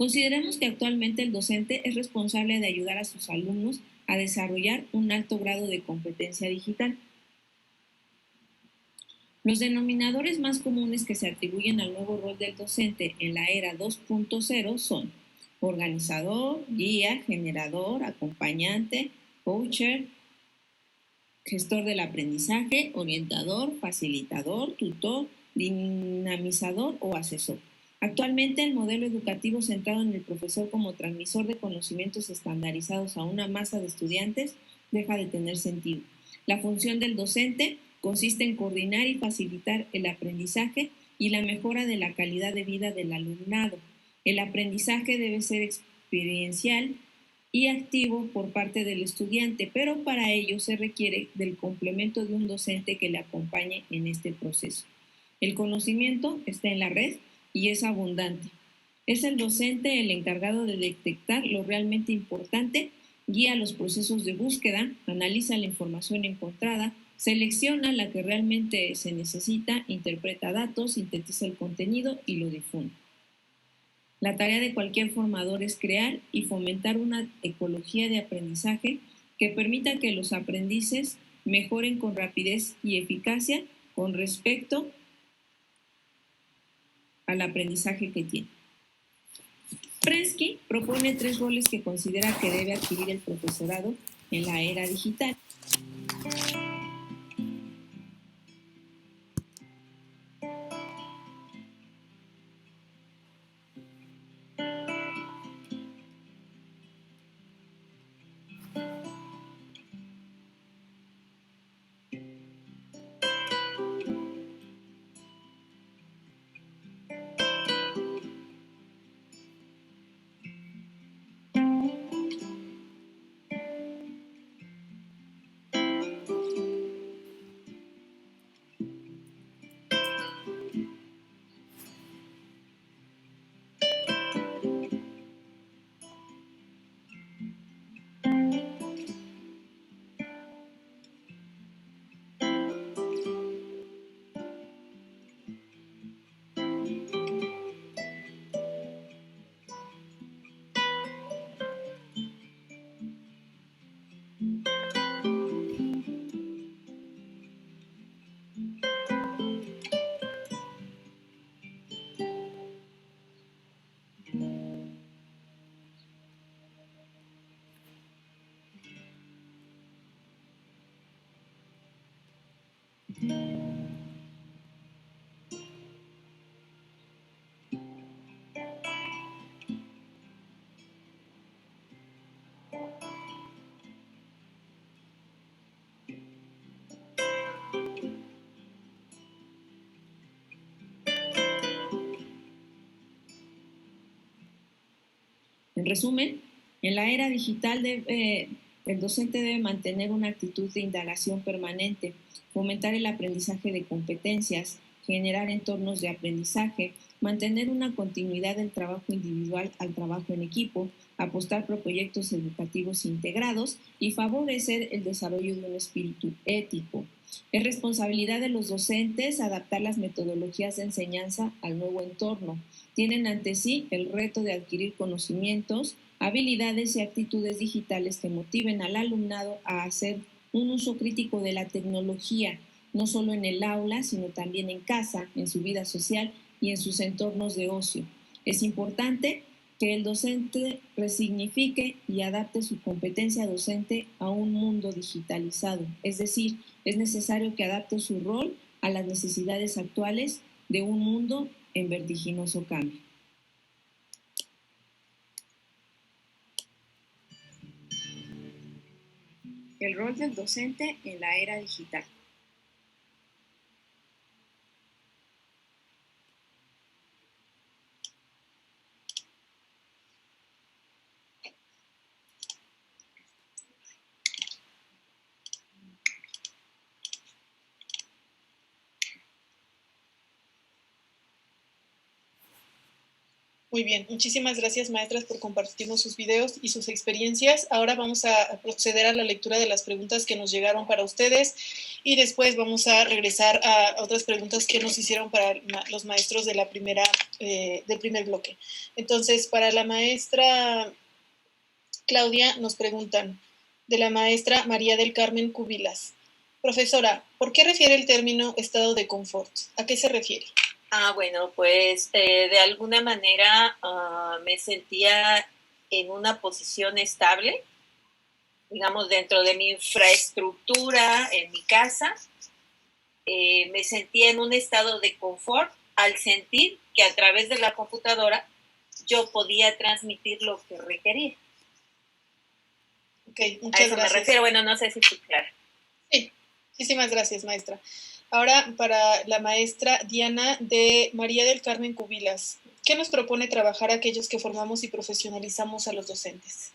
Consideremos que actualmente el docente es responsable de ayudar a sus alumnos a desarrollar un alto grado de competencia digital. Los denominadores más comunes que se atribuyen al nuevo rol del docente en la era 2.0 son organizador, guía, generador, acompañante, coacher, gestor del aprendizaje, orientador, facilitador, tutor, dinamizador o asesor. Actualmente, el modelo educativo centrado en el profesor como transmisor de conocimientos estandarizados a una masa de estudiantes deja de tener sentido. La función del docente consiste en coordinar y facilitar el aprendizaje y la mejora de la calidad de vida del alumnado. El aprendizaje debe ser experiencial y activo por parte del estudiante, pero para ello se requiere del complemento de un docente que le acompañe en este proceso. El conocimiento está en la red y es abundante. Es el docente el encargado de detectar lo realmente importante, guía los procesos de búsqueda, analiza la información encontrada, selecciona la que realmente se necesita, interpreta datos, sintetiza el contenido y lo difunde. La tarea de cualquier formador es crear y fomentar una ecología de aprendizaje que permita que los aprendices mejoren con rapidez y eficacia con respecto al aprendizaje que tienen. Prensky propone 3 roles que considera que debe adquirir el profesorado en la era digital. En resumen, en la era digital el docente debe mantener una actitud de indagación permanente, fomentar el aprendizaje de competencias, generar entornos de aprendizaje, mantener una continuidad del trabajo individual al trabajo en equipo, apostar por proyectos educativos integrados y favorecer el desarrollo de un espíritu ético. Es responsabilidad de los docentes adaptar las metodologías de enseñanza al nuevo entorno. Tienen ante sí el reto de adquirir conocimientos, habilidades y actitudes digitales que motiven al alumnado a hacer un uso crítico de la tecnología, no solo en el aula, sino también en casa, en su vida social y en sus entornos de ocio. Es importante que el docente resignifique y adapte su competencia docente a un mundo digitalizado, es decir, es necesario que adapte su rol a las necesidades actuales de un mundo en vertiginoso cambio. El rol del docente en la era digital. Muy bien, muchísimas gracias maestras por compartirnos sus videos y sus experiencias. Ahora vamos a proceder a la lectura de las preguntas que nos llegaron para ustedes y después vamos a regresar a otras preguntas que nos hicieron para los maestros de del primer bloque. Entonces, para la maestra Claudia nos preguntan, de la maestra María del Carmen Cubilas. Profesora, ¿por qué refiere el término estado de confort? ¿A qué se refiere? Bueno, pues de alguna manera me sentía en una posición estable, digamos, dentro de mi infraestructura, en mi casa. Me sentía en un estado de confort al sentir que a través de la computadora yo podía transmitir lo que requería. Ok, muchas gracias. A eso me refiero, bueno, no sé si fui clara. Sí, muchísimas gracias, maestra. Ahora, para la maestra Diana de María del Carmen Cubilas, ¿qué nos propone trabajar aquellos que formamos y profesionalizamos a los docentes?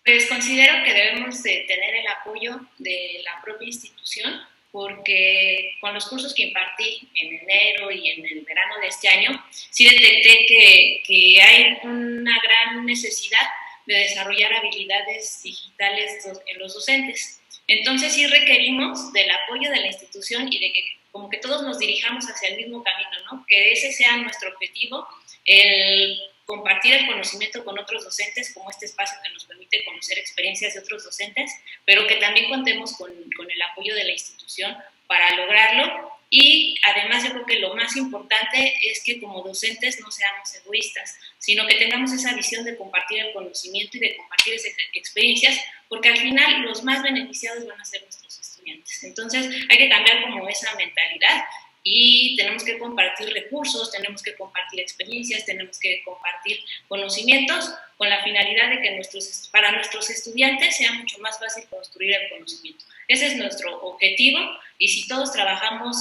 Pues considero que debemos de tener el apoyo de la propia institución, porque con los cursos que impartí en enero y en el verano de este año, sí detecté que hay una gran necesidad de desarrollar habilidades digitales en los docentes. Entonces sí requerimos del apoyo de la institución y de que como que todos nos dirijamos hacia el mismo camino, ¿no? Que ese sea nuestro objetivo, el compartir el conocimiento con otros docentes, como este espacio que nos permite conocer experiencias de otros docentes, pero que también contemos con el apoyo de la institución para lograrlo. Y además yo creo que lo más importante es que como docentes no seamos egoístas, sino que tengamos esa visión de compartir el conocimiento y de compartir esas experiencias, porque al final los más beneficiados van a ser nuestros estudiantes. Entonces hay que cambiar como esa mentalidad y tenemos que compartir recursos, tenemos que compartir experiencias, tenemos que compartir conocimientos con la finalidad de que para nuestros estudiantes sea mucho más fácil construir el conocimiento. Ese es nuestro objetivo y si todos trabajamos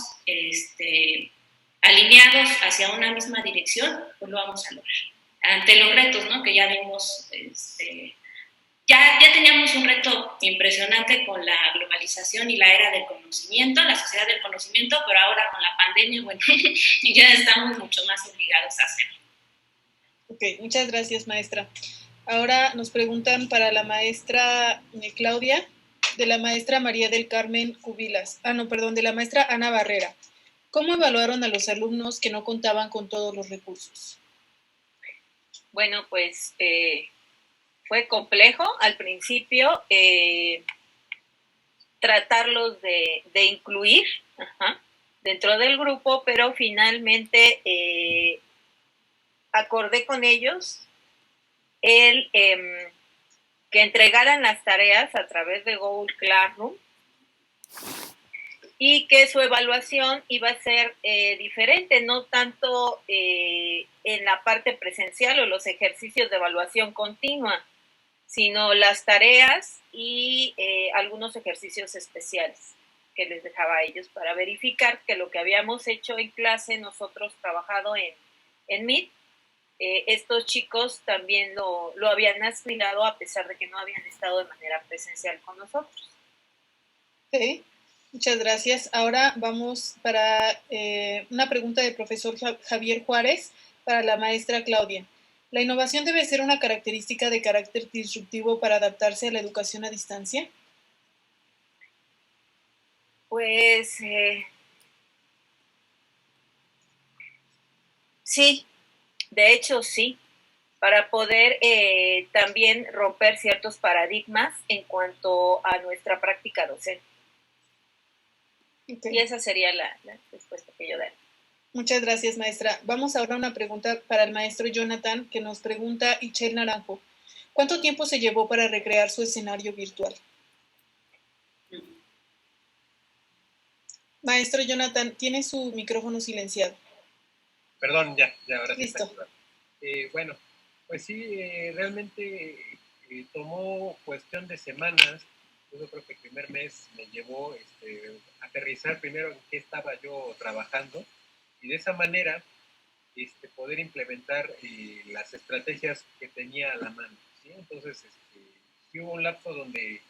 alineados hacia una misma dirección, pues lo vamos a lograr. Ante los retos, ¿no?, que ya vimos, ya teníamos un reto impresionante con la globalización y la era del conocimiento, la sociedad del conocimiento, pero ahora con la pandemia, bueno, ya estamos mucho más obligados a hacerlo. Ok, muchas gracias, maestra. Ahora nos preguntan para la maestra Claudia, de la maestra María del Carmen Cubilas. De la maestra Ana Barrera. ¿Cómo evaluaron a los alumnos que no contaban con todos los recursos? Bueno, pues fue complejo al principio tratarlos de incluir dentro del grupo, pero finalmente acordé con ellos que entregaran las tareas a través de Google Classroom y que su evaluación iba a ser diferente, no tanto en la parte presencial o los ejercicios de evaluación continua, sino las tareas y algunos ejercicios especiales que les dejaba a ellos para verificar que lo que habíamos hecho en clase, nosotros trabajado en Meet, estos chicos también lo habían asimilado a pesar de que no habían estado de manera presencial con nosotros. Sí. Muchas gracias. Ahora vamos para una pregunta del profesor Javier Juárez para la maestra Claudia. ¿La innovación debe ser una característica de carácter disruptivo para adaptarse a la educación a distancia? Pues sí, de hecho sí, para poder también romper ciertos paradigmas en cuanto a nuestra práctica docente. Okay. Y esa sería la respuesta que yo daría. Muchas gracias, maestra. Vamos ahora a una pregunta para el maestro Jonathan, que nos pregunta Ichel Naranjo. ¿Cuánto tiempo se llevó para recrear su escenario virtual? Maestro Jonathan, tiene su micrófono silenciado. Perdón, ya ahora sí. Listo. Bueno, pues sí, realmente tomó cuestión de semanas. Yo creo que el primer mes me llevó aterrizar primero en qué estaba yo trabajando y de esa manera poder implementar las estrategias que tenía a la mano, ¿sí? Entonces, sí hubo un lapso donde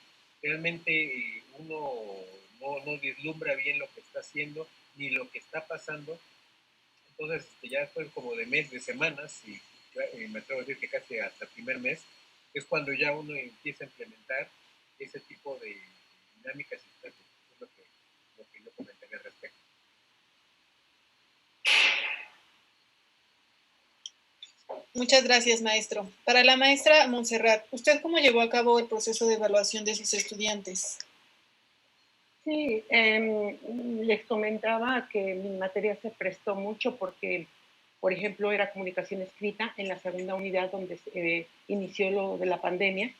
realmente uno no vislumbra bien lo que está haciendo ni lo que está pasando. Entonces, ya después como de semanas, y me atrevo a decir que casi hasta el primer mes, es cuando ya uno empieza a implementar ese tipo de dinámicas y estrategias. Es lo que yo comentaré al respecto. Muchas gracias, maestro. Para la maestra Montserrat, ¿usted cómo llevó a cabo el proceso de evaluación de sus estudiantes? Sí, les comentaba que mi materia se prestó mucho porque, por ejemplo, era comunicación escrita en la segunda unidad donde inició lo de la pandemia.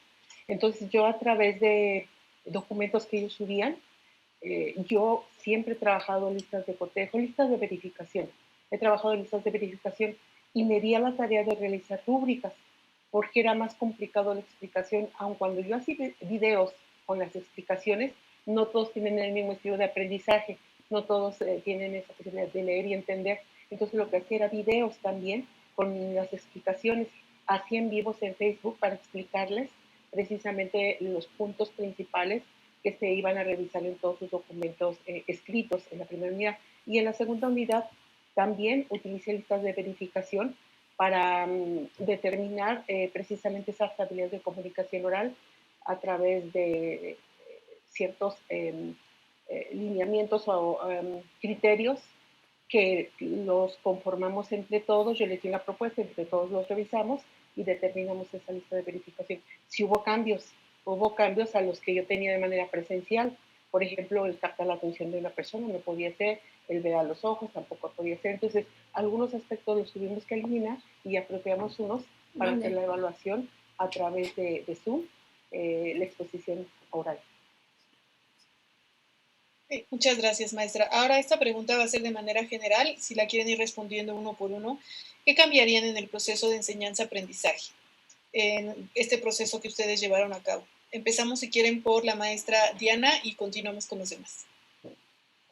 Entonces yo a través de documentos que ellos subían, yo siempre he trabajado en listas de cotejo, listas de verificación. He trabajado en listas de verificación y me di a la tarea de realizar rúbricas porque era más complicado la explicación, aun cuando yo hacía videos con las explicaciones, no todos tienen el mismo estilo de aprendizaje, no todos tienen esa posibilidad de leer y entender. Entonces lo que hacía era videos también con las explicaciones, hacía en vivos en Facebook para explicarles precisamente los puntos principales que se iban a revisar en todos sus documentos escritos en la primera unidad. Y en la segunda unidad también utilicé listas de verificación para determinar precisamente esas habilidades de comunicación oral a través de ciertos lineamientos o criterios que los conformamos entre todos. Yo les di una propuesta, entre todos los revisamos y determinamos esa lista de verificación. Si hubo cambios a los que yo tenía de manera presencial. Por ejemplo, el captar la atención de una persona no podía ser, el ver a los ojos tampoco podía ser. Entonces, algunos aspectos los tuvimos que eliminar y apropiamos unos para hacer la evaluación a través de Zoom, la exposición oral. Muchas gracias, maestra. Ahora esta pregunta va a ser de manera general, si la quieren ir respondiendo uno por uno. ¿Qué cambiarían en el proceso de enseñanza-aprendizaje? En este proceso que ustedes llevaron a cabo. Empezamos, si quieren, por la maestra Diana y continuamos con los demás.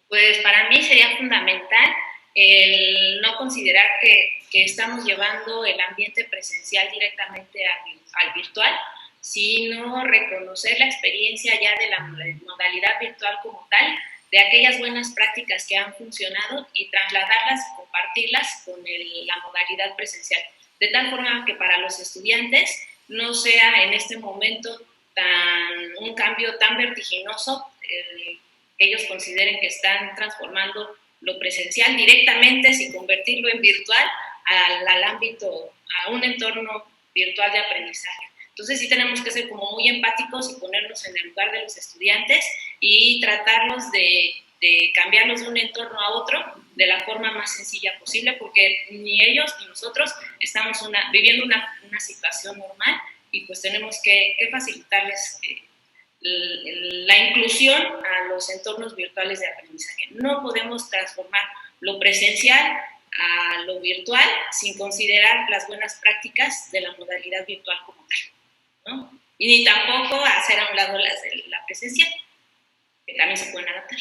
Pues para mí sería fundamental el no considerar que estamos llevando el ambiente presencial directamente al virtual, sino reconocer la experiencia ya de la modalidad virtual como tal, de aquellas buenas prácticas que han funcionado y trasladarlas, compartirlas con la modalidad presencial, de tal forma que para los estudiantes no sea en este momento un cambio tan vertiginoso, ellos consideren que están transformando lo presencial directamente sin convertirlo en virtual al ámbito, a un entorno virtual de aprendizaje. Entonces sí tenemos que ser como muy empáticos y ponernos en el lugar de los estudiantes y tratarlos de cambiarlos de un entorno a otro de la forma más sencilla posible, porque ni ellos ni nosotros estamos viviendo una situación normal y pues tenemos que facilitarles la inclusión a los entornos virtuales de aprendizaje. No podemos transformar lo presencial a lo virtual sin considerar las buenas prácticas de la modalidad virtual como tal, ¿no? Y ni tampoco hacer a un lado las de la presencial, que también se pueden adaptar.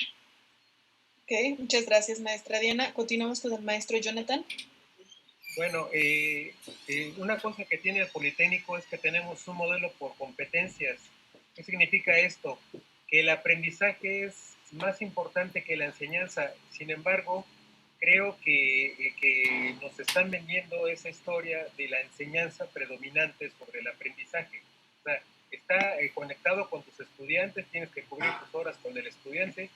Ok, muchas gracias, maestra Diana. Continuamos con el maestro Jonathan. Bueno, una cosa que tiene el Politécnico es que tenemos un modelo por competencias. ¿Qué significa esto? Que el aprendizaje es más importante que la enseñanza. Sin embargo, creo que nos están vendiendo esa historia de la enseñanza predominante sobre el aprendizaje. O sea, está conectado con tus estudiantes, tienes que cubrir tus horas con el estudiante,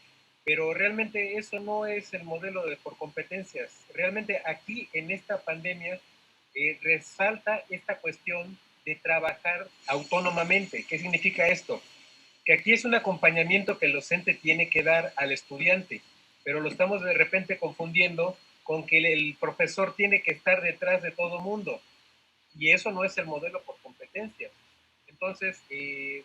pero realmente eso no es el modelo de por competencias. Realmente aquí en esta pandemia resalta esta cuestión de trabajar autónomamente. ¿Qué significa esto? Que aquí es un acompañamiento que el docente tiene que dar al estudiante, pero lo estamos de repente confundiendo con que el profesor tiene que estar detrás de todo mundo, y eso no es el modelo por competencias. Entonces,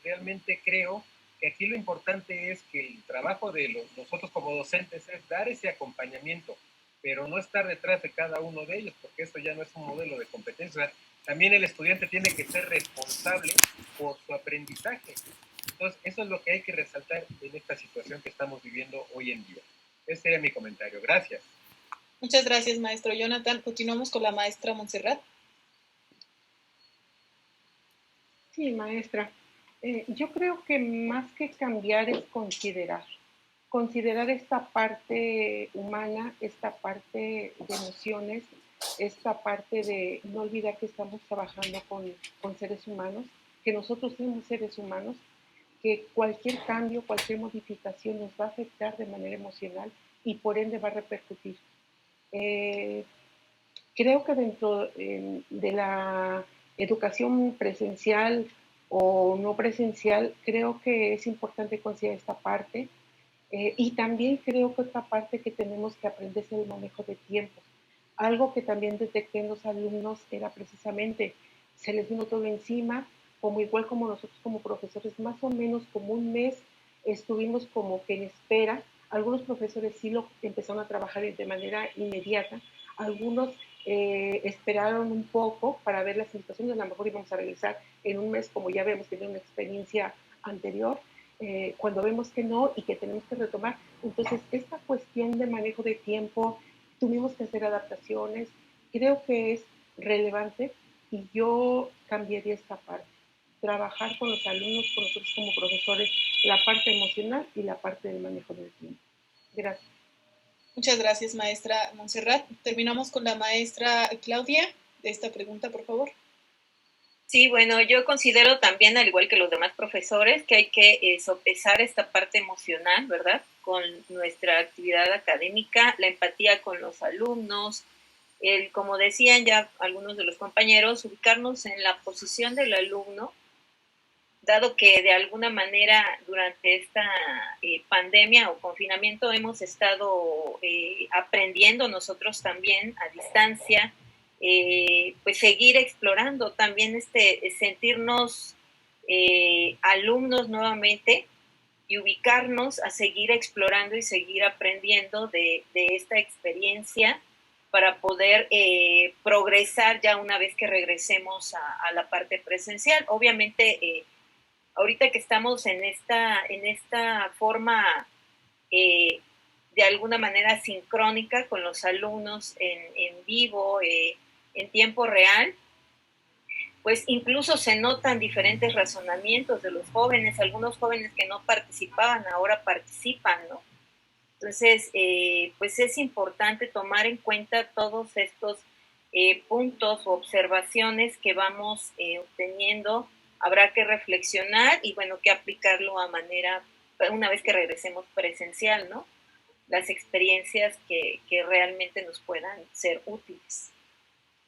realmente creo que aquí lo importante es que el trabajo de nosotros como docentes es dar ese acompañamiento, pero no estar detrás de cada uno de ellos, porque eso ya no es un modelo de competencia. O sea, también el estudiante tiene que ser responsable por su aprendizaje. Entonces, eso es lo que hay que resaltar en esta situación que estamos viviendo hoy en día. Ese sería mi comentario. Gracias. Muchas gracias, maestro Jonathan. Continuamos con la maestra Montserrat. Sí, maestra. Yo creo que más que cambiar es considerar esta parte humana, esta parte de emociones, esta parte de no olvidar que estamos trabajando con seres humanos, que nosotros somos seres humanos, que cualquier cambio, cualquier modificación nos va a afectar de manera emocional y por ende va a repercutir. Creo que dentro de la educación presencial o no presencial, creo que es importante considerar esta parte y también creo que otra parte que tenemos que aprender es el manejo de tiempo. Algo que también detecté en los alumnos era precisamente, se les vino todo encima, como igual como nosotros como profesores, más o menos como un mes estuvimos como que en espera. Algunos profesores sí lo empezaron a trabajar de manera inmediata, algunos esperaron un poco para ver las situaciones, a lo mejor íbamos a regresar en un mes, como ya vemos, tenido una experiencia anterior, cuando vemos que no y que tenemos que retomar. Entonces, esta cuestión de manejo de tiempo, tuvimos que hacer adaptaciones, creo que es relevante y yo cambiaría esta parte. trabajar con los alumnos, con nosotros como profesores, la parte emocional y la parte del manejo del tiempo. Gracias. Muchas gracias, maestra Montserrat. Terminamos con la maestra Claudia. De esta pregunta, por favor. Sí, bueno, yo considero también, al igual que los demás profesores, que hay que sopesar esta parte emocional, ¿verdad? Con nuestra actividad académica, la empatía con los alumnos, como decían ya algunos de los compañeros, ubicarnos en la posición del alumno, dado que de alguna manera durante esta pandemia o confinamiento hemos estado aprendiendo nosotros también a distancia, pues seguir explorando también sentirnos alumnos nuevamente y ubicarnos a seguir explorando y seguir aprendiendo de esta experiencia para poder progresar ya una vez que regresemos a la parte presencial. Obviamente, ahorita que estamos en esta forma de alguna manera sincrónica con los alumnos en vivo, en tiempo real, pues incluso se notan diferentes razonamientos de los jóvenes, algunos jóvenes que no participaban ahora participan, ¿no? Entonces, pues es importante tomar en cuenta todos estos puntos o observaciones que vamos obteniendo. Habrá que reflexionar y, bueno, que aplicarlo a manera, una vez que regresemos presencial, ¿no? Las experiencias que realmente nos puedan ser útiles.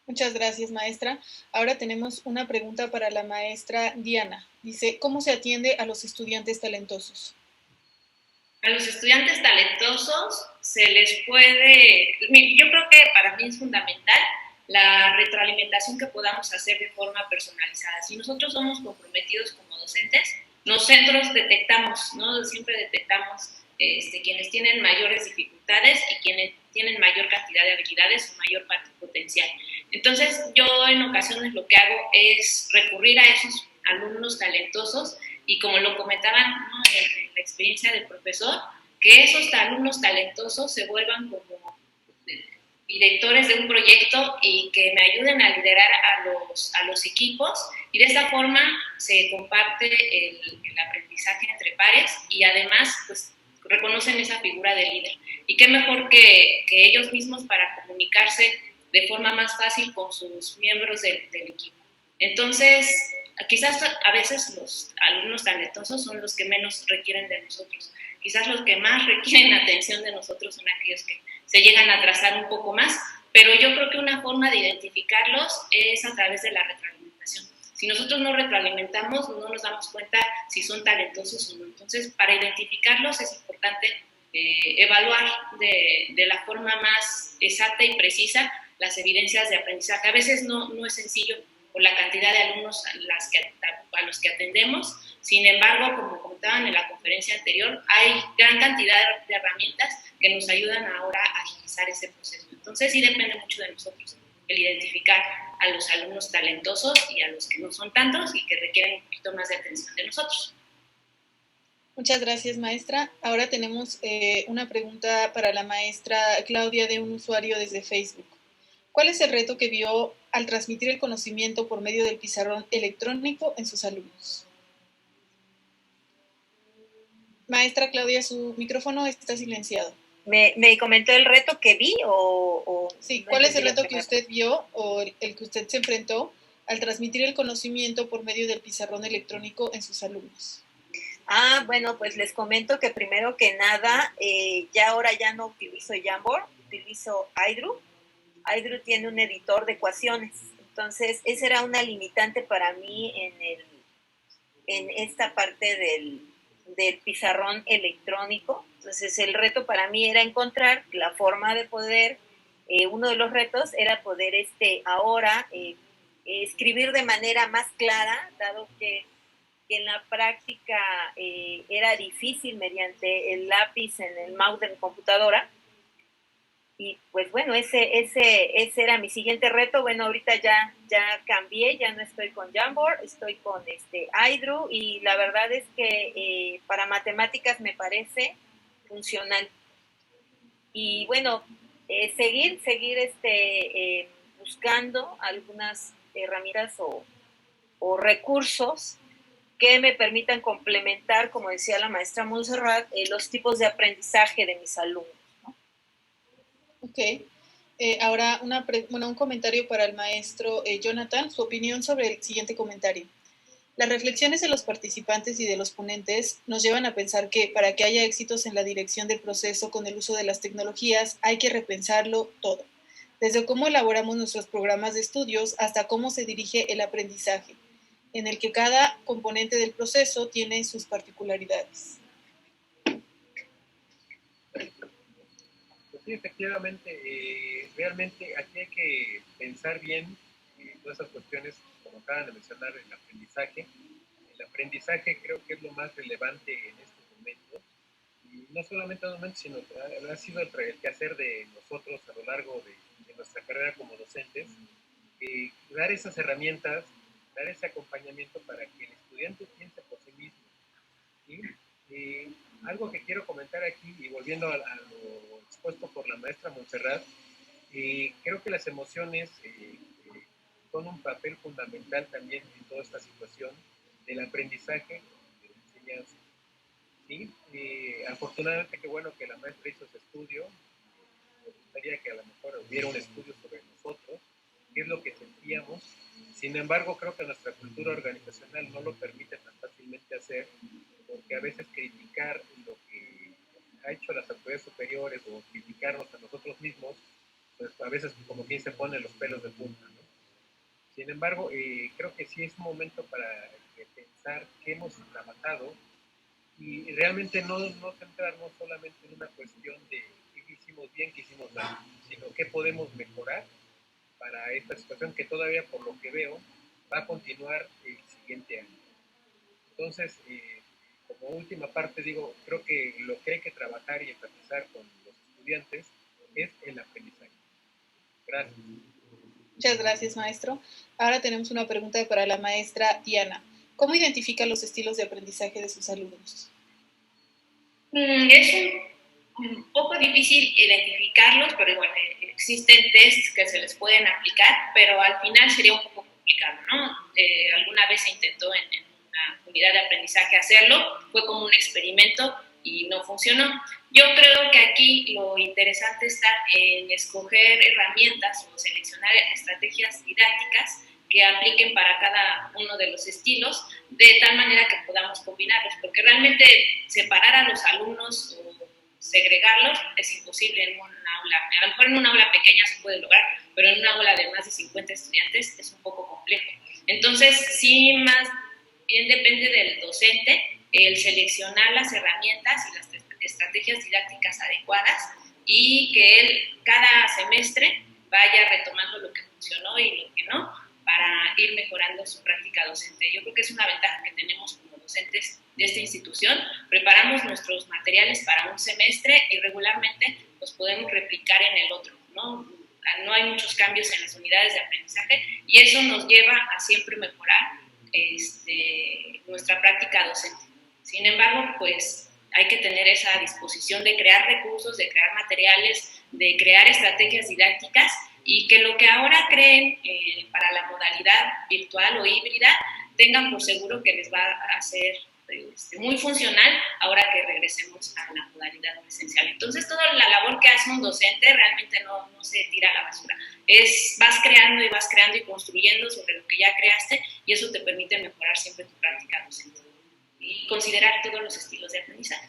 Muchas gracias, maestra. Ahora tenemos una pregunta para la maestra Diana. Dice, ¿cómo se atiende a los estudiantes talentosos? A los estudiantes talentosos se les puede, yo creo que para mí es fundamental la retroalimentación que podamos hacer de forma personalizada. Si nosotros somos comprometidos como docentes, nosotros detectamos, ¿no? Siempre detectamos quienes tienen mayores dificultades y quienes tienen mayor cantidad de habilidades o mayor potencial. Entonces, yo en ocasiones lo que hago es recurrir a esos alumnos talentosos y, como lo comentaban, ¿no?, en la experiencia del profesor, que esos alumnos talentosos se vuelvan como directores de un proyecto y que me ayuden a liderar a los equipos, y de esta forma se comparte el aprendizaje entre pares y además pues reconocen esa figura de líder. Y qué mejor que ellos mismos para comunicarse de forma más fácil con sus miembros del equipo. Entonces, quizás a veces los alumnos talentosos son los que menos requieren de nosotros. Quizás los que más requieren atención de nosotros son aquellos que se llegan a atrasar un poco más, pero yo creo que una forma de identificarlos es a través de la retroalimentación. Si nosotros no retroalimentamos, no nos damos cuenta si son talentosos o no. Entonces, para identificarlos es importante evaluar de la forma más exacta y precisa las evidencias de aprendizaje. A veces no es sencillo por la cantidad de alumnos a los que atendemos. Sin embargo, como comentaban en la conferencia anterior, hay gran cantidad de herramientas que nos ayudan ahora a agilizar ese proceso. Entonces, sí depende mucho de nosotros el identificar a los alumnos talentosos y a los que no son tantos y que requieren un poquito más de atención de nosotros. Muchas gracias, maestra. Ahora tenemos una pregunta para la maestra Claudia de un usuario desde Facebook. ¿Cuál es el reto que vio al transmitir el conocimiento por medio del pizarrón electrónico en sus alumnos? Maestra Claudia, su micrófono está silenciado. ¿Me comentó el reto que vi o sí, ¿cuál es el reto que usted vio o el que usted se enfrentó al transmitir el conocimiento por medio del pizarrón electrónico en sus alumnos? Bueno, pues les comento que primero que nada, ya ahora ya no utilizo Jamboard, utilizo Hydro. Hydro tiene un editor de ecuaciones, entonces esa era una limitante para mí en esta parte del pizarrón electrónico. Entonces el reto para mí era encontrar la forma de poder, uno de los retos era poder ahora escribir de manera más clara, dado que en la práctica era difícil mediante el lápiz en el mouse de mi computadora. Y pues bueno, ese era mi siguiente reto. Bueno, ahorita ya cambié, ya no estoy con Jamboard, estoy con Hydro, y la verdad es que para matemáticas me parece funcional. Y bueno, seguir buscando algunas herramientas o o recursos que me permitan complementar, como decía la maestra Montserrat, los tipos de aprendizaje de mis alumnos, ¿no? Ok. Ahora un comentario para el maestro Jonathan, su opinión sobre el siguiente comentario. Las reflexiones de los participantes y de los ponentes nos llevan a pensar que para que haya éxitos en la dirección del proceso con el uso de las tecnologías hay que repensarlo todo, desde cómo elaboramos nuestros programas de estudios hasta cómo se dirige el aprendizaje, en el que cada componente del proceso tiene sus particularidades. Pues sí, efectivamente, realmente aquí hay que pensar bien todas esas cuestiones, como acaban de mencionar, el aprendizaje. El aprendizaje creo que es lo más relevante en estos momentos, y no solamente en estos momentos, sino que ha sido el quehacer de nosotros a lo largo de nuestra carrera como docentes, dar esas herramientas, dar ese acompañamiento para que el estudiante piense por sí mismo, ¿sí? Algo que quiero comentar aquí, y volviendo a lo expuesto por la maestra Montserrat, creo que las emociones son un papel fundamental también en toda esta situación del aprendizaje y de la enseñanza, ¿sí? Afortunadamente, qué bueno que la maestra hizo ese estudio. Me gustaría que a lo mejor hubiera un estudio sobre nosotros, qué es lo que sentíamos. Sin embargo, creo que nuestra cultura organizacional no lo permite tan fácilmente hacer, porque a veces criticar lo que ha hecho las autoridades superiores o criticarnos a nosotros mismos, pues a veces como quien se pone los pelos de punta, ¿no? Sin embargo, creo que sí es un momento para pensar qué hemos trabajado y realmente no centrarnos solamente en una cuestión de qué hicimos bien, qué hicimos mal, sino qué podemos mejorar para esta situación que todavía, por lo que veo, va a continuar el siguiente año. Entonces, como última parte, digo, creo que lo que hay que trabajar y enfatizar con los estudiantes es el aprendizaje. Gracias. Muchas gracias, maestro. Ahora tenemos una pregunta para la maestra Diana. ¿Cómo identifica los estilos de aprendizaje de sus alumnos? Es un poco difícil identificarlos, pero bueno, existen tests que se les pueden aplicar, pero al final sería un poco complicado, ¿no? Alguna vez se intentó en una unidad de aprendizaje hacerlo, fue como un experimento y no funcionó. Yo creo que aquí lo interesante está en escoger herramientas o seleccionar estrategias didácticas que apliquen para cada uno de los estilos, de tal manera que podamos combinarlos, porque realmente separar a los alumnos o segregarlos es imposible en un aula. A lo mejor en un aula pequeña se puede lograr, pero en una aula de más de 50 estudiantes es un poco complejo. Entonces, sí, más bien depende del docente el seleccionar las herramientas y las estrategias didácticas adecuadas y que él cada semestre vaya retomando lo que funcionó y lo que no, para ir mejorando su práctica docente. Yo creo que es una ventaja que tenemos como docentes de esta institución. Preparamos nuestros materiales para un semestre y regularmente los podemos replicar en el otro, ¿no? No hay muchos cambios en las unidades de aprendizaje y eso nos lleva a siempre mejorar nuestra práctica docente. Sin embargo, pues hay que tener esa disposición de crear recursos, de crear materiales, de crear estrategias didácticas y que lo que ahora creen para la modalidad virtual o híbrida tengan por seguro que les va a ser muy funcional ahora que regresemos a la modalidad presencial. Entonces, toda la labor que hace un docente realmente no se tira a la basura. Vas creando y construyendo sobre lo que ya creaste y eso te permite mejorar siempre tu práctica docente y considerar todos los estilos de aprendizaje.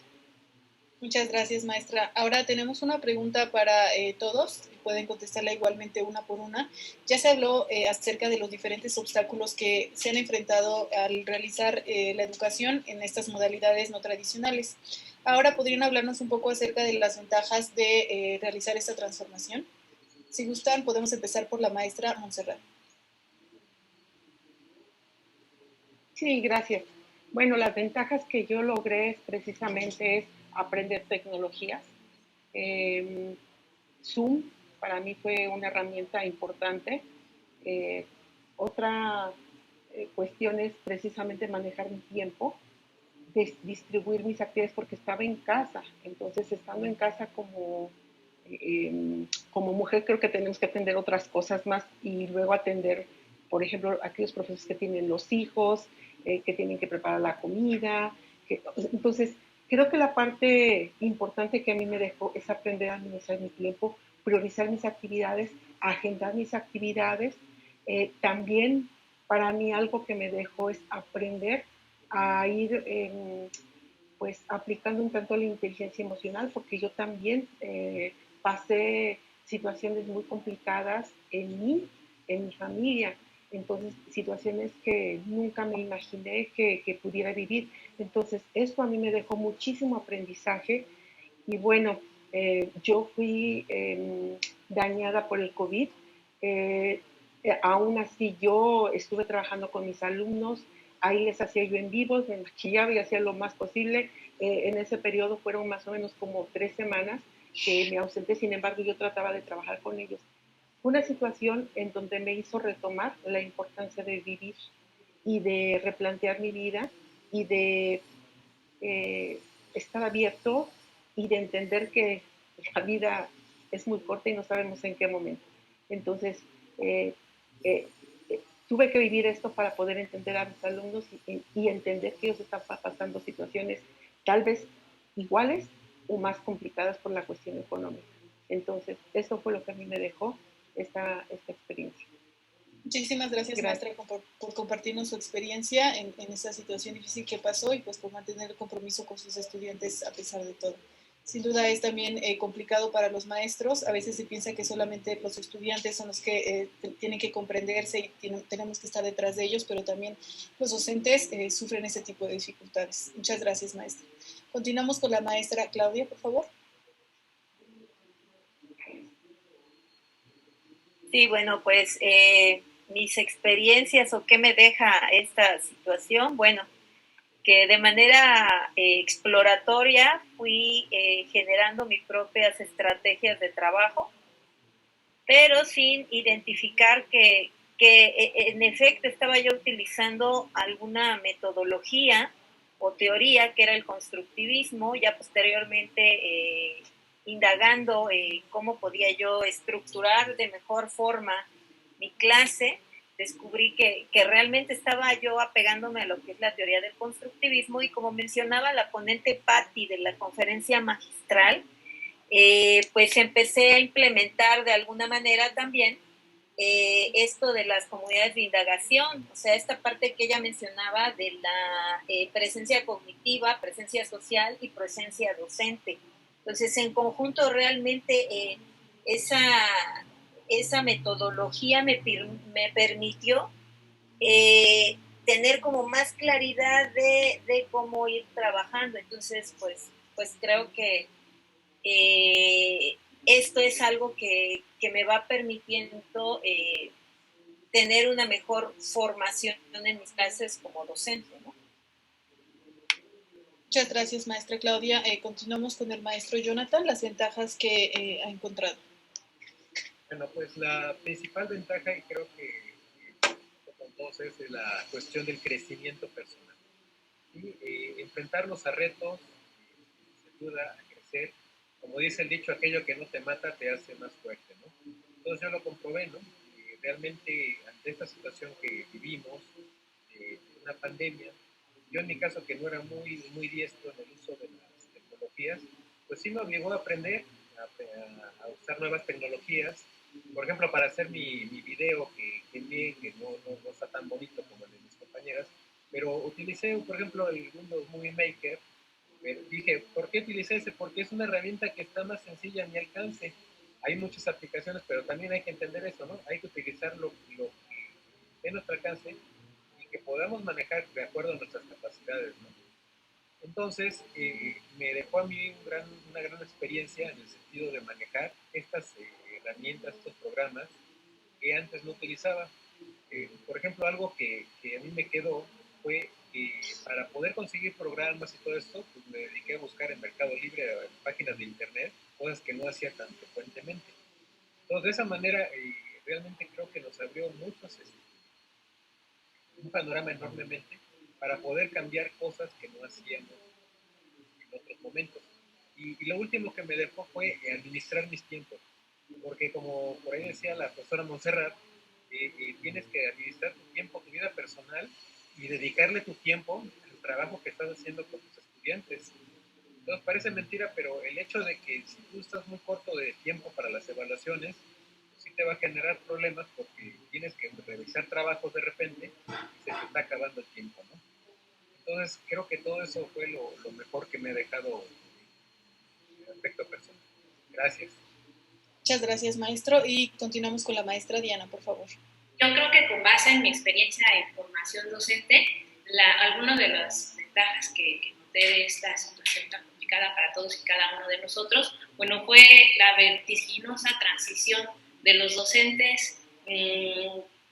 Muchas gracias, maestra. Ahora tenemos una pregunta para todos. Pueden contestarla igualmente una por una. Ya se habló acerca de los diferentes obstáculos que se han enfrentado al realizar la educación en estas modalidades no tradicionales. Ahora, ¿podrían hablarnos un poco acerca de las ventajas de realizar esta transformación? Si gustan, podemos empezar por la maestra Montserrat. Sí, gracias. Bueno, las ventajas que yo logré precisamente es aprender tecnologías. Zoom para mí fue una herramienta importante. Otra cuestión es precisamente manejar mi tiempo, distribuir mis actividades porque estaba en casa. Entonces, estando en casa como mujer, creo que tenemos que atender otras cosas más y luego atender por ejemplo, aquellos profesores que tienen los hijos, que tienen que preparar la comida. Entonces, creo que la parte importante que a mí me dejó es aprender a administrar mi tiempo, priorizar mis actividades, agendar mis actividades. También para mí algo que me dejó es aprender a ir pues aplicando un tanto la inteligencia emocional, porque yo también pasé situaciones muy complicadas en mí, en mi familia, entonces situaciones que nunca me imaginé que pudiera vivir. Entonces esto a mí me dejó muchísimo aprendizaje y bueno, yo fui dañada por el COVID. Eh, Aún así yo estuve trabajando con mis alumnos, ahí les hacía yo en vivos, me maquillaba y hacía lo más posible. En ese periodo fueron más o menos como 3 semanas que me ausenté, sin embargo yo trataba de trabajar con ellos. Fue una situación en donde me hizo retomar la importancia de vivir y de replantear mi vida y de eh, estar abierto y de entender que la vida es muy corta y no sabemos en qué momento. Entonces, eh, eh, tuve que vivir esto para poder entender a mis alumnos y entender que ellos están pasando situaciones tal vez iguales o más complicadas por la cuestión económica. Entonces, eso fue lo que a mí me dejó esta experiencia. Muchísimas gracias, maestra, por compartirnos su experiencia en esta situación difícil que pasó y pues por mantener el compromiso con sus estudiantes a pesar de todo. Sin duda es también complicado para los maestros. A veces se piensa que solamente los estudiantes son los que tienen que comprenderse y tenemos que estar detrás de ellos, pero también los docentes sufren ese tipo de dificultades. Muchas gracias, maestra. Continuamos con la maestra Claudia, por favor. Sí, bueno, pues mis experiencias o qué me deja esta situación, bueno, que de manera exploratoria fui generando mis propias estrategias de trabajo, pero sin identificar que en efecto estaba yo utilizando alguna metodología o teoría que era el constructivismo, ya posteriormente indagando cómo podía yo estructurar de mejor forma mi clase, descubrí que realmente estaba yo apegándome a lo que es la teoría del constructivismo y como mencionaba la ponente Patti de la conferencia magistral, pues empecé a implementar de alguna manera también esto de las comunidades de indagación, o sea, esta parte que ella mencionaba de la presencia cognitiva, presencia social y presencia docente. Entonces, en conjunto, realmente esa metodología me permitió tener como más claridad de cómo ir trabajando. Entonces, pues creo que esto es algo que me va permitiendo tener una mejor formación en mis clases como docente, ¿no? Muchas gracias, maestra Claudia. Continuamos con el maestro Jonathan, las ventajas que ha encontrado. Bueno, pues la principal ventaja, y creo que con todos, es la cuestión del crecimiento personal. Y enfrentarnos a retos nos ayuda a crecer. Como dice el dicho, aquello que no te mata te hace más fuerte, ¿no? Entonces yo lo comprobé, ¿no? Realmente ante esta situación que vivimos, una pandemia, yo en mi caso que no era muy diestro en el uso de las tecnologías, pues sí me obligó a aprender a usar nuevas tecnologías. Por ejemplo, para hacer mi video que envié, que no está tan bonito como el de mis compañeras, pero utilicé, por ejemplo, el Windows Movie Maker. Dije, ¿por qué utilicé ese? Porque es una herramienta que está más sencilla a mi alcance. Hay muchas aplicaciones, pero también hay que entender eso, ¿no? Hay que utilizar lo que esté a nuestro alcance y que podamos manejar de acuerdo a nuestras capacidades, ¿no? Entonces, me dejó a mí una gran experiencia en el sentido de manejar estas herramientas, estos programas que antes no utilizaba. Por ejemplo, algo que a mí me quedó fue que para poder conseguir programas y todo esto, pues me dediqué a buscar en Mercado Libre, en páginas de internet, cosas que no hacía tan frecuentemente. Entonces, de esa manera, realmente creo que nos abrió muchos, un panorama enormemente para poder cambiar cosas que no hacíamos en otros momentos. Y lo último que me dejó fue administrar mis tiempos, porque como por ahí decía la profesora Montserrat, tienes que administrar tu tiempo, tu vida personal y dedicarle tu tiempo al trabajo que estás haciendo con tus estudiantes. Entonces parece mentira, pero el hecho de que si tú estás muy corto de tiempo para las evaluaciones, pues sí te va a generar problemas porque tienes que revisar trabajos de repente y se te está acabando el tiempo, ¿no? Entonces creo que todo eso fue lo mejor que me ha dejado en el aspecto personal. Gracias. Muchas gracias, maestro. Y continuamos con la maestra Diana, por favor. Yo creo que con base en mi experiencia en formación docente, algunas de las ventajas que noté de esta situación tan complicada para todos y cada uno de nosotros, bueno, fue la vertiginosa transición de los docentes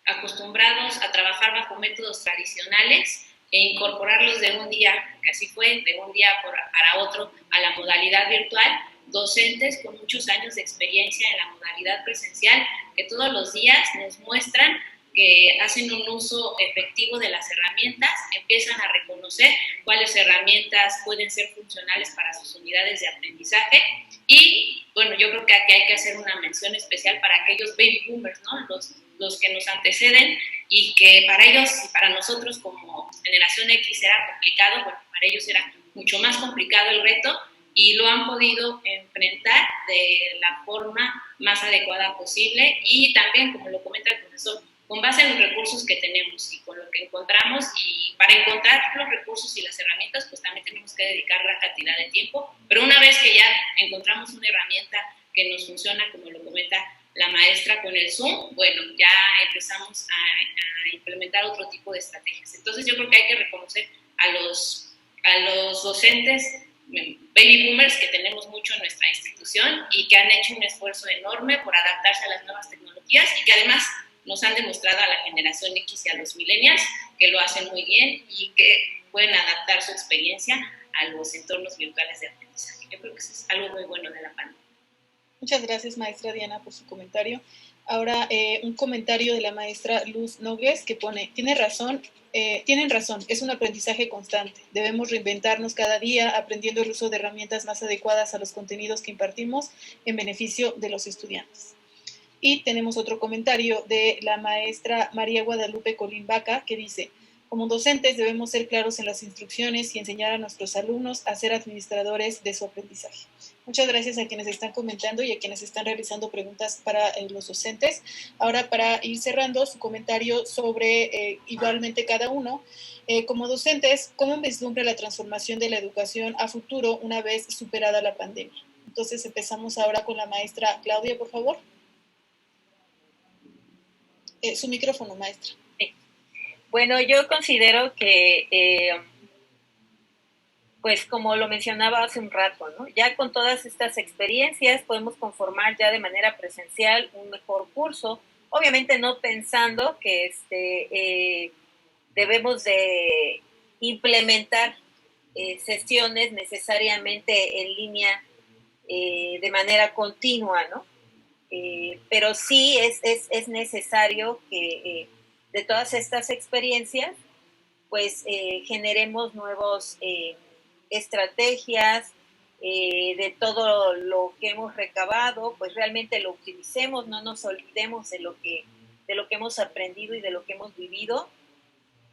acostumbrados a trabajar bajo métodos tradicionales e incorporarlos de un día, que así fue, de un día para otro a la modalidad virtual, docentes con muchos años de experiencia en la modalidad presencial, que todos los días nos muestran que hacen un uso efectivo de las herramientas, empiezan a reconocer cuáles herramientas pueden ser funcionales para sus unidades de aprendizaje y, bueno, yo creo que aquí hay que hacer una mención especial para aquellos baby boomers, ¿no? Los que nos anteceden y que para ellos y para nosotros como generación X era complicado, bueno, para ellos era mucho más complicado el reto y lo han podido enfrentar de la forma más adecuada posible y también, como lo comenta el profesor, con base en los recursos que tenemos y con lo que encontramos y para encontrar los recursos y las herramientas pues también tenemos que dedicar gran cantidad de tiempo, pero una vez que ya encontramos una herramienta que nos funciona, como lo comenta la maestra con el Zoom, bueno, ya empezamos a implementar otro tipo de estrategias. Entonces yo creo que hay que reconocer a los docentes baby boomers que tenemos mucho en nuestra institución y que han hecho un esfuerzo enorme por adaptarse a las nuevas tecnologías y que además nos han demostrado a la generación X y a los millennials que lo hacen muy bien y que pueden adaptar su experiencia a los entornos virtuales de aprendizaje. Yo creo que eso es algo muy bueno de la pandemia. Muchas gracias, maestra Diana, por su comentario. Ahora, un comentario de la maestra Luz Nogues que pone, tienen razón, es un aprendizaje constante. Debemos reinventarnos cada día aprendiendo el uso de herramientas más adecuadas a los contenidos que impartimos en beneficio de los estudiantes. Y tenemos otro comentario de la maestra María Guadalupe Colín Vaca que dice, como docentes debemos ser claros en las instrucciones y enseñar a nuestros alumnos a ser administradores de su aprendizaje. Muchas gracias a quienes están comentando y a quienes están realizando preguntas para los docentes. Ahora, para ir cerrando su comentario sobre igualmente cada uno, como docentes, ¿cómo vislumbra la transformación de la educación a futuro una vez superada la pandemia? Entonces empezamos ahora con la maestra Claudia, por favor. Su micrófono, maestra. Bueno, yo considero que, pues como lo mencionaba hace un rato, ¿no? Ya con todas estas experiencias podemos conformar ya de manera presencial un mejor curso, obviamente no pensando que debemos de implementar sesiones necesariamente en línea de manera continua, ¿no? Pero sí es necesario que de todas estas experiencias, pues generemos nuevos estrategias, de todo lo que hemos recabado, pues realmente lo utilicemos, no nos olvidemos de lo que hemos aprendido y de lo que hemos vivido,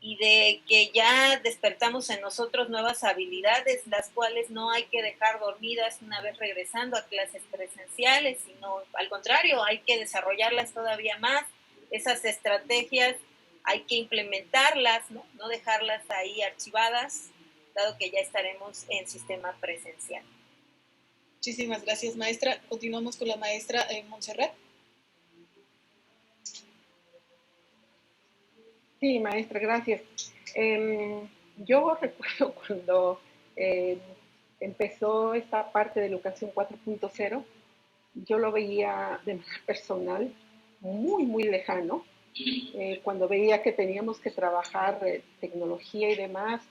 y de que ya despertamos en nosotros nuevas habilidades, las cuales no hay que dejar dormidas una vez regresando a clases presenciales, sino al contrario, hay que desarrollarlas todavía más. Esas estrategias hay que implementarlas, no dejarlas ahí archivadas, dado que ya estaremos en sistema presencial. Muchísimas gracias, maestra. Continuamos con la maestra Montserrat. Sí, maestra, gracias. Yo recuerdo cuando empezó esta parte de educación 4.0, yo lo veía de manera personal muy, muy lejano. Cuando veía que teníamos que trabajar tecnología y demás,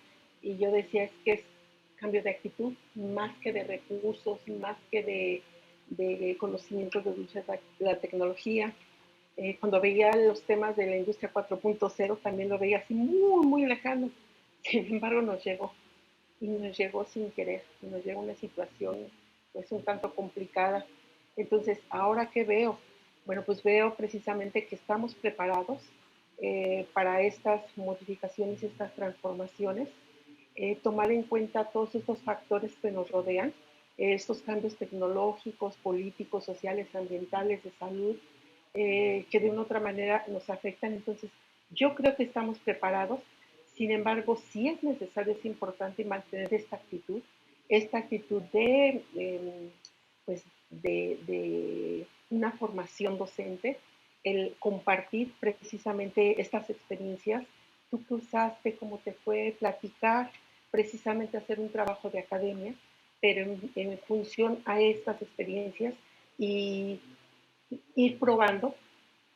y yo decía, es que es cambio de actitud, más que de recursos, más que de conocimientos de usar la tecnología. Cuando veía los temas de la industria 4.0 también lo veía así muy, muy lejano. Sin embargo, nos llegó sin querer, nos llegó una situación pues un tanto complicada. Entonces, ahora que veo Bueno, pues veo precisamente que estamos preparados para estas modificaciones, estas transformaciones, tomar en cuenta todos estos factores que nos rodean, estos cambios tecnológicos, políticos, sociales, ambientales, de salud, que de una u otra manera nos afectan. Entonces, yo creo que estamos preparados. Sin embargo, sí es necesario, es importante mantener esta actitud pues de una formación docente, el compartir precisamente estas experiencias, tú que usaste, cómo te fue, platicar, precisamente hacer un trabajo de academia, pero en función a estas experiencias y ir probando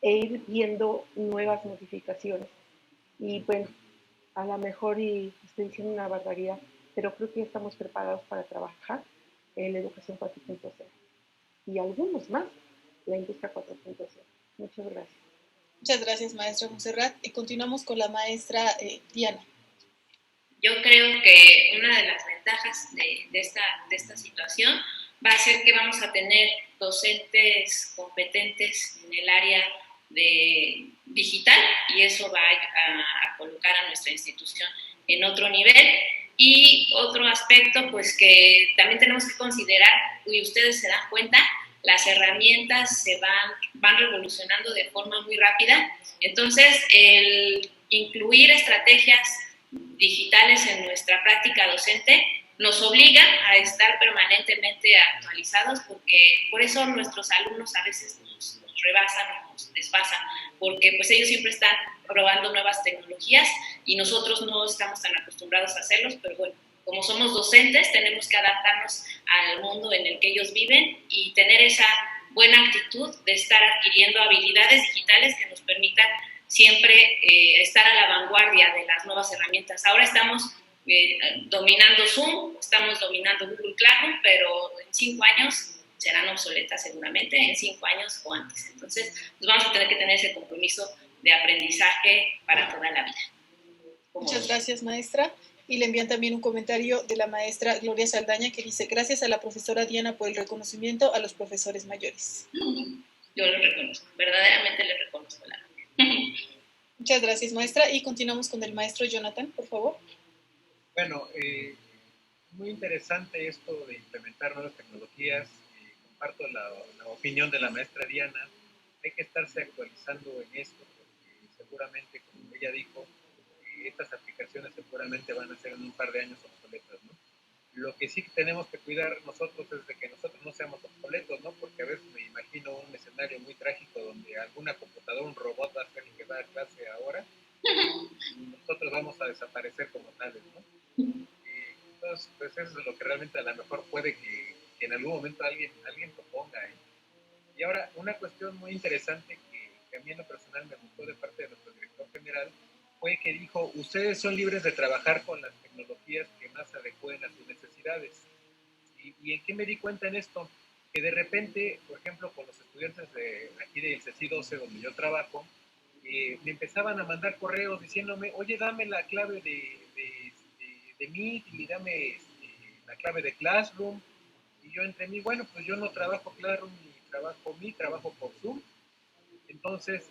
e ir viendo nuevas modificaciones. Y bueno, a lo mejor y estoy diciendo una barbaridad, pero creo que ya estamos preparados para trabajar en la educación 4.0 y algunos más, la industria 4.0. Muchas gracias. Muchas gracias, maestra Montserrat. Y continuamos con la maestra Diana. Yo creo que una de las ventajas de esta situación va a ser que vamos a tener docentes competentes en el área de digital y eso va a colocar a nuestra institución en otro nivel. Y otro aspecto, pues que también tenemos que considerar, y ustedes se dan cuenta, las herramientas se van revolucionando de forma muy rápida. Entonces, el incluir estrategias digitales en nuestra práctica docente nos obliga a estar permanentemente actualizados, porque por eso nuestros alumnos a veces nos rebasan o nos desfasan, porque pues ellos siempre están probando nuevas tecnologías y nosotros no estamos tan acostumbrados a hacerlos, pero bueno, como somos docentes tenemos que adaptarnos al mundo en el que ellos viven y tener esa buena actitud de estar adquiriendo habilidades digitales que nos permitan siempre estar a la vanguardia de las nuevas herramientas. Ahora estamos dominando Zoom, estamos dominando Google Classroom, pero en 5 años serán obsoletas seguramente, en 5 años o antes. Entonces, pues vamos a tener que tener ese compromiso de aprendizaje para toda la vida. Muchas gracias, maestra. Y le envían también un comentario de la maestra Gloria Saldaña que dice: gracias a la profesora Diana por el reconocimiento a los profesores mayores. Yo lo reconozco, verdaderamente le reconozco la Muchas gracias, maestra. Y continuamos con el maestro Jonathan, por favor. Bueno, muy interesante esto de implementar nuevas tecnologías. Comparto la opinión de la maestra Diana. Hay que estarse actualizando en esto, porque seguramente, como ella dijo, estas aplicaciones seguramente van a ser en un par de años obsoletas, ¿no? Lo que sí tenemos que cuidar nosotros es de que nosotros no seamos obsoletos, ¿no? Porque a veces me imagino un escenario muy trágico donde alguna computadora, un robot va a ser el que va a clase ahora y nosotros vamos a desaparecer como tales, ¿no? Entonces, pues eso es lo que realmente a lo mejor puede que en algún momento alguien proponga, ¿eh? Y ahora, una cuestión muy interesante que a mí en lo personal me gustó de parte de nuestro director general fue que dijo: ustedes son libres de trabajar con las tecnologías que más se adecúen a sus necesidades. ¿Y en qué me di cuenta en esto? Que de repente, por ejemplo, con los estudiantes de aquí del CECI 12, donde yo trabajo, me empezaban a mandar correos diciéndome: oye, dame la clave de Meet y dame la clave de Classroom. Y yo entre mí, bueno, pues yo no trabajo Classroom ni trabajo Meet, trabajo por Zoom. Entonces,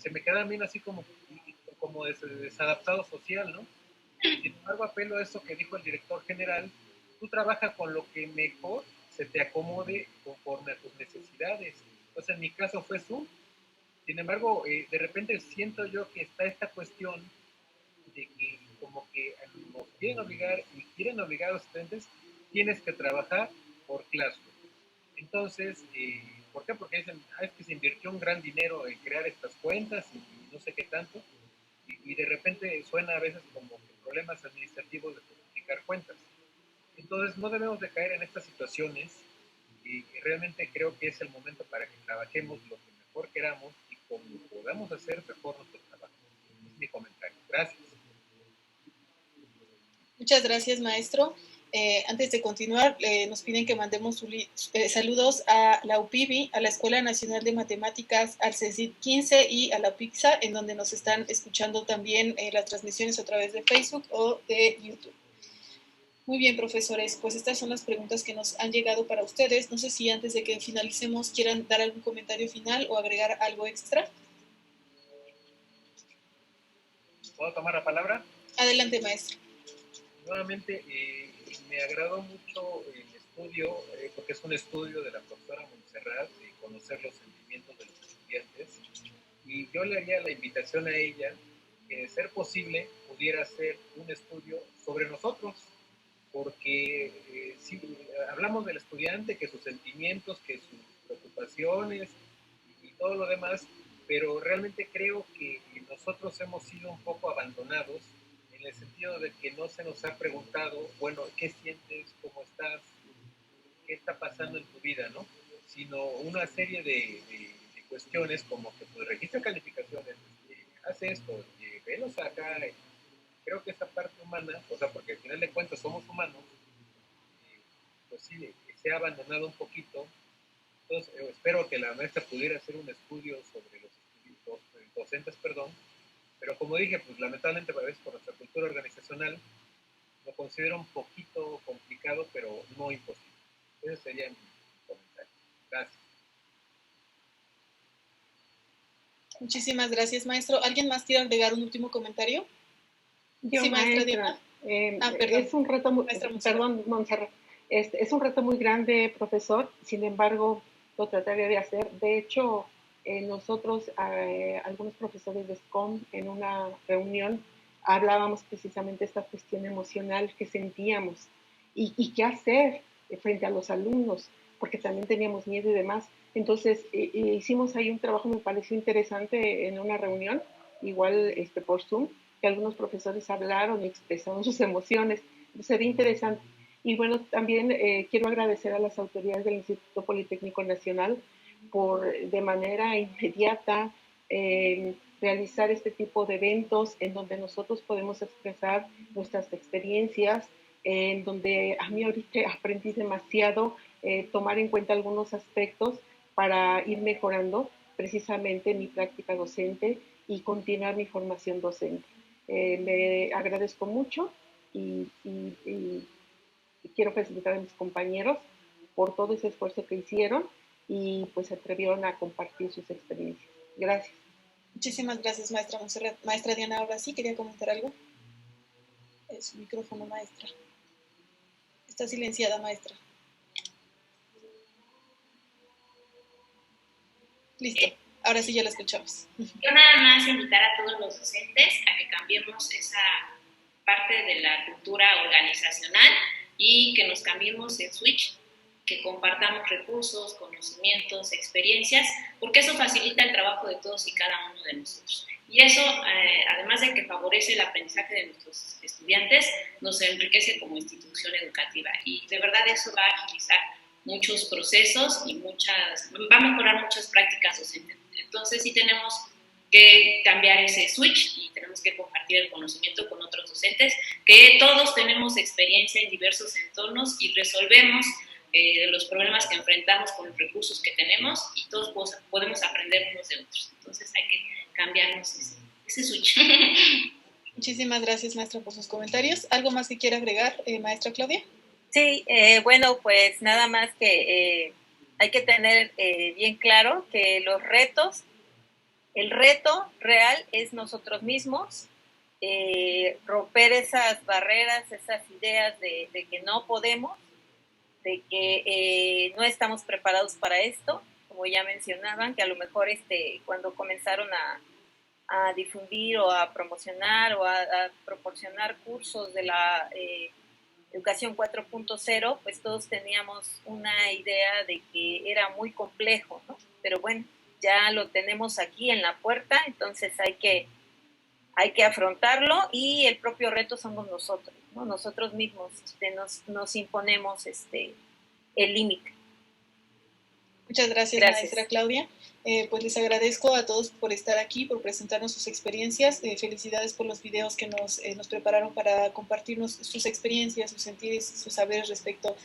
se me quedan bien así como desadaptado social, ¿no? Sin embargo, apelo a eso que dijo el director general: tú trabajas con lo que mejor se te acomode conforme a tus necesidades. Entonces, en mi caso fue Zoom. Sin embargo, de repente siento yo que está esta cuestión de que como que nos quieren obligar a los estudiantes, tienes que trabajar por Classroom. Entonces, ¿por qué? Porque dicen: es que se invirtió un gran dinero en crear estas cuentas y no sé qué tanto. Y de repente suena a veces como que problemas administrativos de justificar cuentas. Entonces no debemos de caer en estas situaciones y realmente creo que es el momento para que trabajemos lo que mejor queramos y como podamos hacer mejor nuestro trabajo. Es mi comentario. Gracias. Muchas gracias, maestro. Antes de continuar, nos piden que mandemos saludos a la UPIBI, a la Escuela Nacional de Matemáticas, al CECIT 15 y a la PIXA, en donde nos están escuchando también las transmisiones a través de Facebook o de YouTube. Muy bien, profesores, pues estas son las preguntas que nos han llegado para ustedes. No sé si antes de que finalicemos quieran dar algún comentario final o agregar algo extra. ¿Puedo tomar la palabra? Adelante, maestro. Nuevamente, me agradó mucho el estudio, porque es un estudio de la profesora Montserrat, de conocer los sentimientos de los estudiantes, y yo le haría la invitación a ella que, de ser posible, pudiera hacer un estudio sobre nosotros, porque si hablamos del estudiante, que sus sentimientos, que sus preocupaciones y todo lo demás, pero realmente creo que nosotros hemos sido un poco abandonados en el sentido de que no se nos ha preguntado, bueno, ¿qué sientes? ¿Cómo estás? ¿Qué está pasando en tu vida? ¿No? Sino una serie de cuestiones como que pues registra calificaciones, hace esto, velos acá. Creo que esa parte humana, o sea, porque al final de cuentas somos humanos, pues sí, se ha abandonado un poquito. Entonces, espero que la maestra pudiera hacer un estudio sobre los docentes, perdón, pero como dije, pues lamentablemente a veces por nuestra cultura organizacional lo considero un poquito complicado, pero no imposible. Ese sería mi comentario. Gracias. Muchísimas gracias, maestro. ¿Alguien más quiere agregar un último comentario? Yo, Sí, maestra Diana. perdón. Es un reto muy, Montserrat. perdón, Montserrat. Es un reto muy grande, profesor. Sin embargo, lo trataré de hacer. De hecho, nosotros, algunos profesores de SCOM, en una reunión, hablábamos precisamente de esta cuestión emocional que sentíamos y qué hacer frente a los alumnos, porque también teníamos miedo y demás. Entonces, hicimos ahí un trabajo, me pareció interesante en una reunión, igual por Zoom, que algunos profesores hablaron y expresaron sus emociones. Sería interesante. Y bueno, también quiero agradecer a las autoridades del Instituto Politécnico Nacional por de manera inmediata realizar este tipo de eventos en donde nosotros podemos expresar nuestras experiencias, en donde a mí ahorita aprendí demasiado, tomar en cuenta algunos aspectos para ir mejorando precisamente mi práctica docente y continuar mi formación docente. Le agradezco mucho y quiero felicitar a mis compañeros por todo ese esfuerzo que hicieron y pues se atrevieron a compartir sus experiencias. Gracias. Muchísimas gracias, maestra Montserrat. Maestra Diana, ahora sí, quería comentar algo. Su micrófono, maestra. Está silenciada, maestra. Listo. Ahora sí ya la escuchamos. Yo nada más invitar a todos los docentes a que cambiemos esa parte de la cultura organizacional y que nos cambiemos el switch, que compartamos recursos, conocimientos, experiencias, porque eso facilita el trabajo de todos y cada uno de nosotros. Y eso, además de que favorece el aprendizaje de nuestros estudiantes, nos enriquece como institución educativa. Y de verdad eso va a agilizar muchos procesos y va a mejorar muchas prácticas docentes. Entonces sí tenemos que cambiar ese switch y tenemos que compartir el conocimiento con otros docentes, que todos tenemos experiencia en diversos entornos y resolvemos los problemas que enfrentamos con los recursos que tenemos y todos podemos aprender unos de otros. Entonces hay que cambiarnos ese switch. Muchísimas gracias, maestra, por sus comentarios. ¿Algo más que quiera agregar, maestra Claudia? Sí, bueno, pues nada más que hay que tener bien claro que el reto real es nosotros mismos, romper esas barreras, esas ideas de que no podemos, de que no estamos preparados para esto, como ya mencionaban, que a lo mejor cuando comenzaron a difundir o a promocionar o a proporcionar cursos de la Educación 4.0, pues todos teníamos una idea de que era muy complejo, ¿no? Pero bueno, ya lo tenemos aquí en la puerta, entonces hay que afrontarlo y el propio reto somos nosotros, ¿no? Nosotros mismos nos imponemos el límite. Muchas gracias, maestra Claudia. Pues les agradezco a todos por estar aquí, por presentarnos sus experiencias. Felicidades por los videos que nos prepararon para compartirnos sus experiencias, sus sentires, sus saberes respecto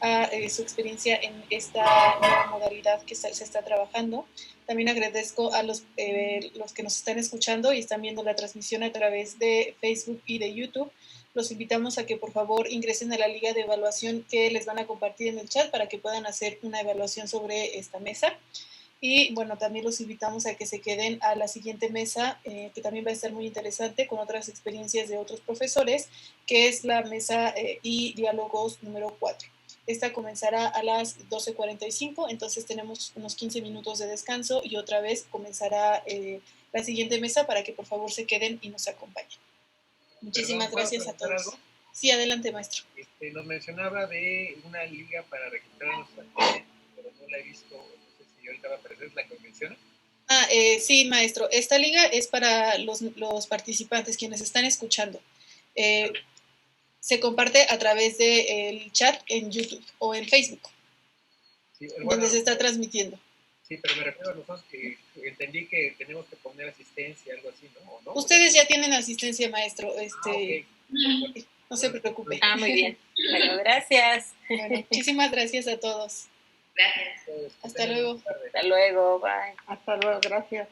a su experiencia en esta nueva modalidad que se está trabajando. También agradezco a los que nos están escuchando y están viendo la transmisión a través de Facebook y de YouTube. Los invitamos a que por favor ingresen a la liga de evaluación que les van a compartir en el chat para que puedan hacer una evaluación sobre esta mesa. Y bueno, también los invitamos a que se queden a la siguiente mesa, que también va a estar muy interesante con otras experiencias de otros profesores, que es la mesa y diálogos número 4. Esta comenzará a las 12:45, entonces tenemos unos 15 minutos de descanso y otra vez comenzará la siguiente mesa para que por favor se queden y nos acompañen. Muchísimas gracias a todos. Algo? Sí, adelante, maestro. Nos mencionaba de una liga para registrarnos, pero no la he visto. Y ahorita va a aparecer la convención. Sí, maestro. Esta liga es para los participantes, quienes están escuchando. Se comparte a través del chat en YouTube o en Facebook, sí, bueno, donde se está transmitiendo. Sí, pero me refiero a nosotros que entendí que tenemos que poner asistencia, algo así, ¿no? ¿No? Ustedes ya tienen asistencia, maestro. Okay. No se preocupe. Muy bien. Bueno, gracias. Bueno, muchísimas gracias a todos. Gracias. Hasta luego. Hasta luego, bye. Hasta luego, gracias.